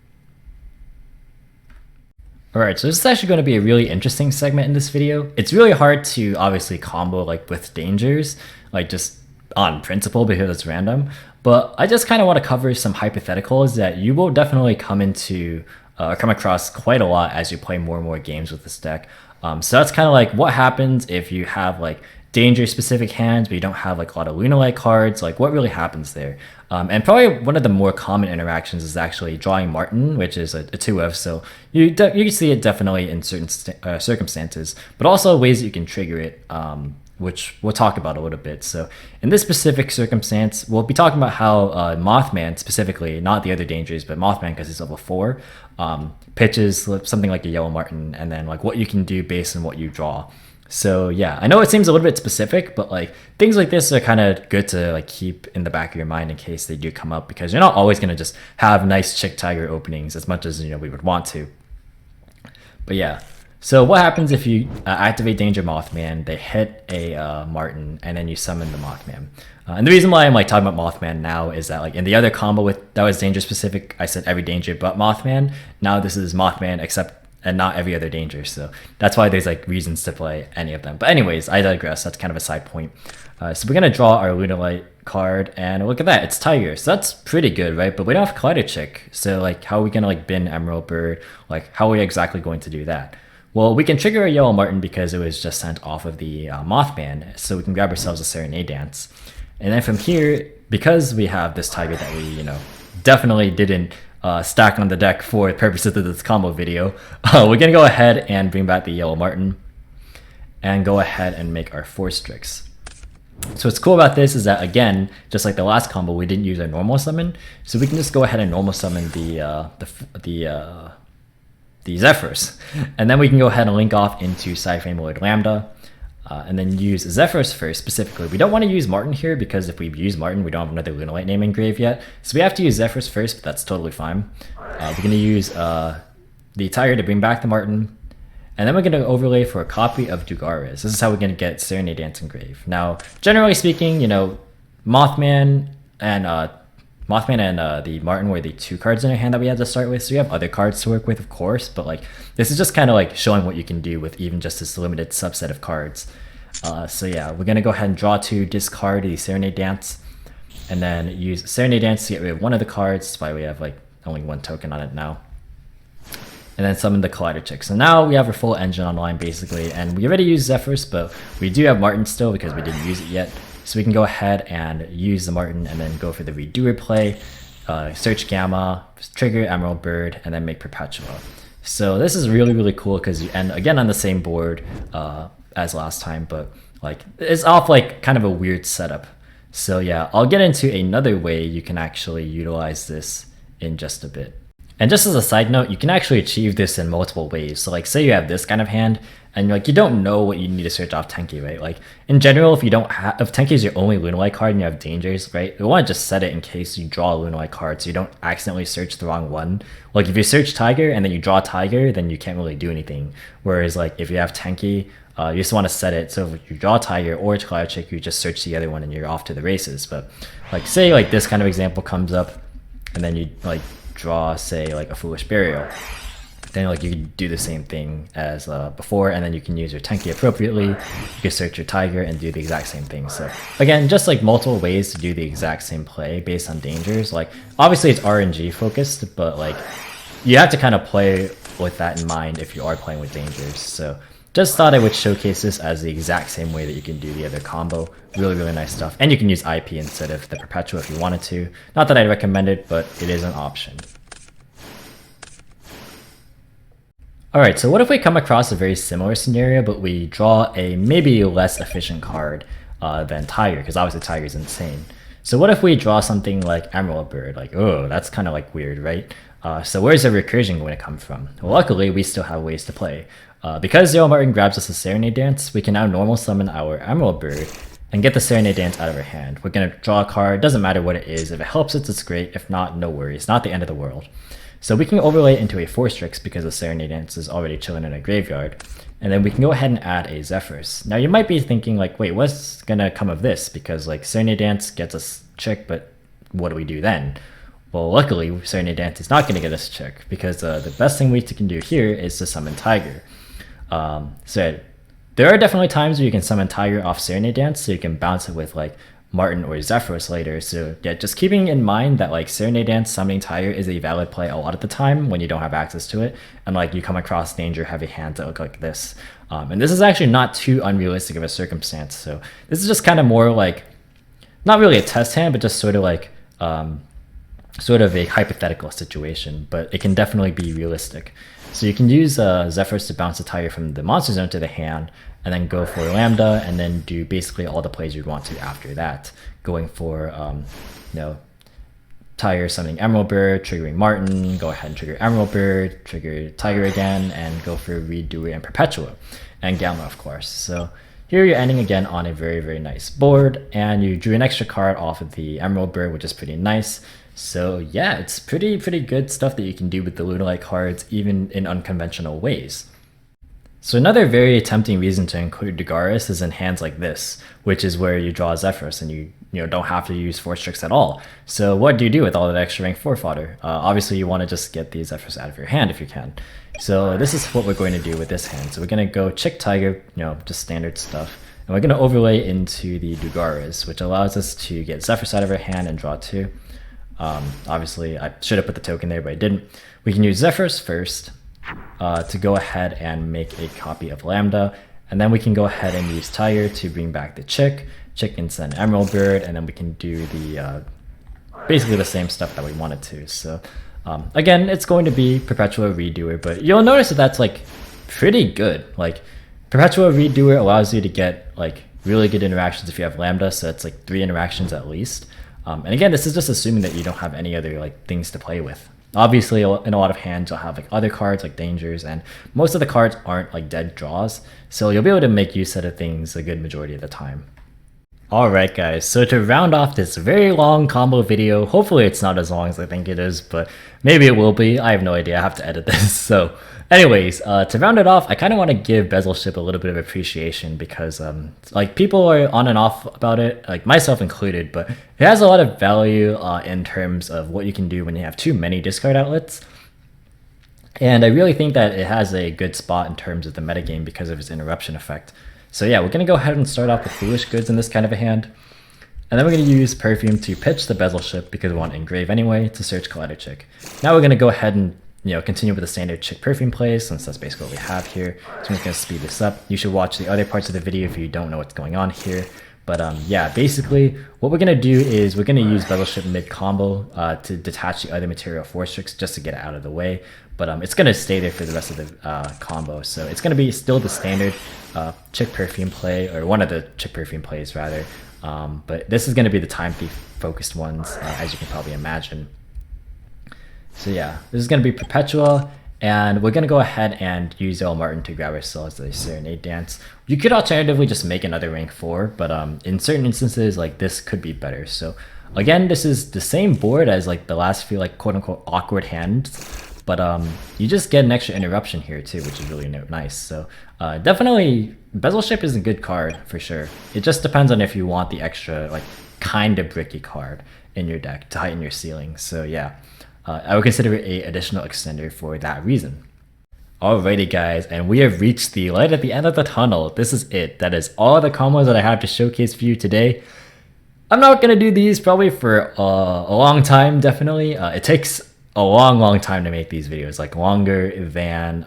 Alright, so this is actually going to be a really interesting segment in this video. It's really hard to obviously combo like with dangers, like just on principle because it's random, but I just kind of want to cover some hypotheticals that you will definitely come across quite a lot as you play more and more games with this deck. So that's kind of like what happens if you have like danger specific hands but you don't have like a lot of Lunalight cards, like what really happens there. And probably one of the more common interactions is actually drawing Marten, which is a 2F, so you can see it definitely in certain circumstances, but also ways that you can trigger it, which we'll talk about a little bit. So in this specific circumstance, we'll be talking about how Mothman specifically, not the other dangers, but Mothman because he's level 4, pitches something like a yellow Marten, and then like what you can do based on what you draw. So yeah, I know it seems a little bit specific, but like things like this are kind of good to like keep in the back of your mind in case they do come up, because you're not always going to just have nice Chick Tiger openings as much as we would want to. But yeah, so what happens if you activate Danger Mothman, they hit a Marten, and then you summon the Mothman. And the reason why I'm like talking about Mothman now is that like in the other combo that was danger specific, I said every danger but Mothman. Now this is Mothman except and not every other danger, so that's why there's like reasons to play any of them. But anyways, I digress. That's kind of a side point. So we're gonna draw our Lunalight card, and look at that, it's Tiger, so that's pretty good, right? But we don't have Collider Chick, so like how are we gonna like bin Emerald Bird? Like how are we exactly going to do that? Well, we can trigger a yellow Marten because it was just sent off of the Mothman, so we can grab ourselves a Serenade Dance, and then from here, because we have this Tiger that we definitely didn't stack on the deck for the purposes of this combo video, we're gonna go ahead and bring back the yellow Marten and go ahead and make our Forstrix. So what's cool about this is that, again, just like the last combo, we didn't use our normal summon, so we can just go ahead and normal summon the Zephyros, and then we can go ahead and link off into Sci-Fi Mode Lambda, and then use Zephyros first specifically. We don't want to use Marten here because if we use Marten, we don't have another Lunalight name engraved yet. So we have to use Zephyros first, but that's totally fine. We're going to use the Tiger to bring back the Marten, And then we're going to overlay for a copy of Dugares. This is how we're going to get Serenade Dance engraved. Now, generally speaking, you know, Mothman and the Marten were the 2 cards in our hand that we had to start with. So you have other cards to work with, of course, but like this is just kind of like showing what you can do with even just this limited subset of cards. So yeah, we're gonna go ahead and draw 2, discard the Serenade Dance, and then use Serenade Dance to get rid of one of the cards. That's why we have like only 1 token on it now. And then summon the Collider Chick. So now we have our full engine online basically, and we already used Zephyros, but we do have Marten still because we didn't use it yet. So we can go ahead and use the Marten and then go for the Redoer play, search Gamma, trigger Emerald Bird, and then make Perpetua. So this is really, really cool because you end again on the same board as last time, but like it's off like kind of a weird setup. So yeah, I'll get into another way you can actually utilize this in just a bit. And just as a side note, you can actually achieve this in multiple ways. So like say you have this kind of hand and like you don't know what you need to search off Tenki, right? Like in general, if Tenki is your only Lunalight card and you have dangers, right? You want to just set it in case you draw a Lunalight card so you don't accidentally search the wrong one. Like if you search Tiger and then you draw Tiger, then you can't really do anything. Whereas like if you have Tenki, you just want to set it so if you draw Tiger or Collider Chick, you just search the other one and you're off to the races. But like say like this kind of example comes up and then you like draw say like a Foolish Burial, then like you can do the same thing as before, and then you can use your Tenki appropriately. You can search your Tiger and do the exact same thing. So again, just like multiple ways to do the exact same play based on dangers. Like obviously it's RNG focused, but like you have to kind of play with that in mind if you are playing with dangers. So just thought I would showcase this as the exact same way that you can do the other combo. Really, really nice stuff. And you can use IP instead of the Perpetua if you wanted to. Not that I'd recommend it, but it is an option. Alright, so what if we come across a very similar scenario, but we draw a maybe less efficient card than Tiger, because obviously Tiger is insane. So what if we draw something like Emerald Bird? Like, oh, that's kind of like weird, right? So where's the recursion going to come from? Well, luckily, we still have ways to play. Because Zero Marten grabs us a Serenade Dance, we can now normal summon our Emerald Bird and get the Serenade Dance out of our hand. We're going to draw a card, doesn't matter what it is. If it helps us, it's great. If not, no worries. Not the end of the world. So we can overlay it into a Force Tricks because the Serenade Dance is already chilling in a graveyard. And then we can go ahead and add a Zephyros. Now you might be thinking like, wait, what's going to come of this? Because like Serenade Dance gets us Chick, but what do we do then? Well, luckily, Serenade Dance is not going to get us Chick because the best thing we can do here is to summon Tiger. So there are definitely times where you can summon Tiger off Serenade Dance, so you can bounce it with like Marten or Zephyros later. So yeah, just keeping in mind that like Serenade Dance summoning Tiger is a valid play a lot of the time when you don't have access to it, and like you come across danger heavy hands that look like this. And this is actually not too unrealistic of a circumstance. So this is just kind of more like not really a test hand, but just sort of like sort of a hypothetical situation, but it can definitely be realistic. So you can use Zephyros to bounce the Tiger from the monster zone to the hand, and then go for Lambda, and then do basically all the plays you'd want to after that. Going for, Tiger summoning Emerald Bird, triggering Marten, go ahead and trigger Emerald Bird, trigger Tiger again, and go for Redoer and Perpetua, and Gamma, of course. So here you're ending again on a very, very nice board, and you drew an extra card off of the Emerald Bird, which is pretty nice. So yeah, it's pretty good stuff that you can do with the Lunalight cards, even in unconventional ways. So another very tempting reason to include Dugares is in hands like this, which is where you draw Zephyros and you don't have to use Force Tricks at all. So what do you do with all that extra rank 4 fodder? Obviously you want to just get the Zephyros out of your hand if you can. So this is what we're going to do with this hand. So we're going to go Chick Tiger, just standard stuff. And we're going to overlay into the Dugares, which allows us to get Zephyros out of our hand and draw 2. Obviously I should have put the token there, but I didn't. We can use Zephyros first to go ahead and make a copy of Lambda, and then we can go ahead and use Tiger to bring back the Chick can send Emerald Bird, and then we can do the basically the same stuff that we wanted to. So again, it's going to be Perpetua Redoer, but you'll notice that that's like pretty good. Like Perpetua Redoer allows you to get like really good interactions if you have Lambda, so it's like 3 interactions at least. And again, this is just assuming that you don't have any other like things to play with. Obviously, in a lot of hands, you'll have like other cards like dangers, and most of the cards aren't like dead draws, so you'll be able to make use out of things a good majority of the time. Alright guys, so to round off this very long combo video, hopefully it's not as long as I think it is, but maybe it will be, I have no idea, I have to edit this. So anyways, to round it off, I kind of want to give Bezel ship a little bit of appreciation because like people are on and off about it, like myself included, but it has a lot of value in terms of what you can do when you have too many discard outlets. And I really think that it has a good spot in terms of the metagame because of its interruption effect. So yeah, we're going to go ahead and start off with Foolish Goods in this kind of a hand. And then we're going to use Perfume to pitch the Bezel ship because we want Engrave anyway to search Collider Chick. Now we're going to go ahead and continue with the standard Chick Perfume plays since that's basically what we have here. So I'm just going to speed this up. You should watch the other parts of the video if you don't know what's going on here. But yeah, basically what we're going to do is we're going to use Bezel ship mid combo to detach the other material Force Tricks just to get it out of the way. But it's going to stay there for the rest of the combo. So it's going to be still the standard Chick Perfume play, or one of the Chick Perfume plays rather. But this is going to be the Time Thief focused ones, as you can probably imagine. So yeah, this is going to be Perpetua, and we're going to go ahead and use Marten to grab ourselves the Serenade dance. You could alternatively just make another rank 4, but in certain instances, like this could be better. So again, this is the same board as like the last few like quote unquote awkward hands. But you just get an extra interruption here too, which is really nice. So definitely Bezel ship is a good card for sure. It just depends on if you want the extra like kind of bricky card in your deck to heighten your ceiling. So yeah, I would consider it an additional extender for that reason. Alrighty guys, and we have reached the light at the end of the tunnel. This is it. That is all the combos that I have to showcase for you today. I'm not going to do these probably for a long time, definitely. It takes a long time to make these videos, like longer than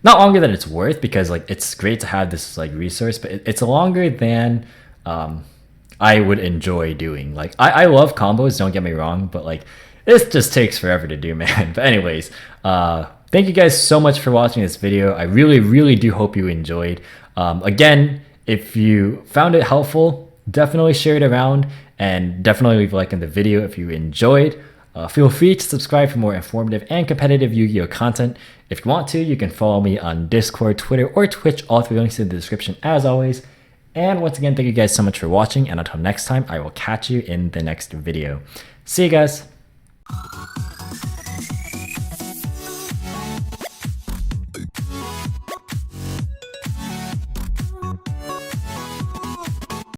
not longer than it's worth, because like it's great to have this like resource, but it's longer than I would enjoy doing. Like I love combos, don't get me wrong, but like this just takes forever to do, man. But anyways, thank you guys so much for watching this video. I really do hope you enjoyed. Again, if you found it helpful, definitely share it around, and definitely leave a like in the video if you enjoyed. Feel free to subscribe for more informative and competitive Yu-Gi-Oh content. If you want to, you can follow me on Discord, Twitter, or Twitch. All 3 links in the description as always. And once again, thank you guys so much for watching, and until next time, I will catch you in the next video. See you guys!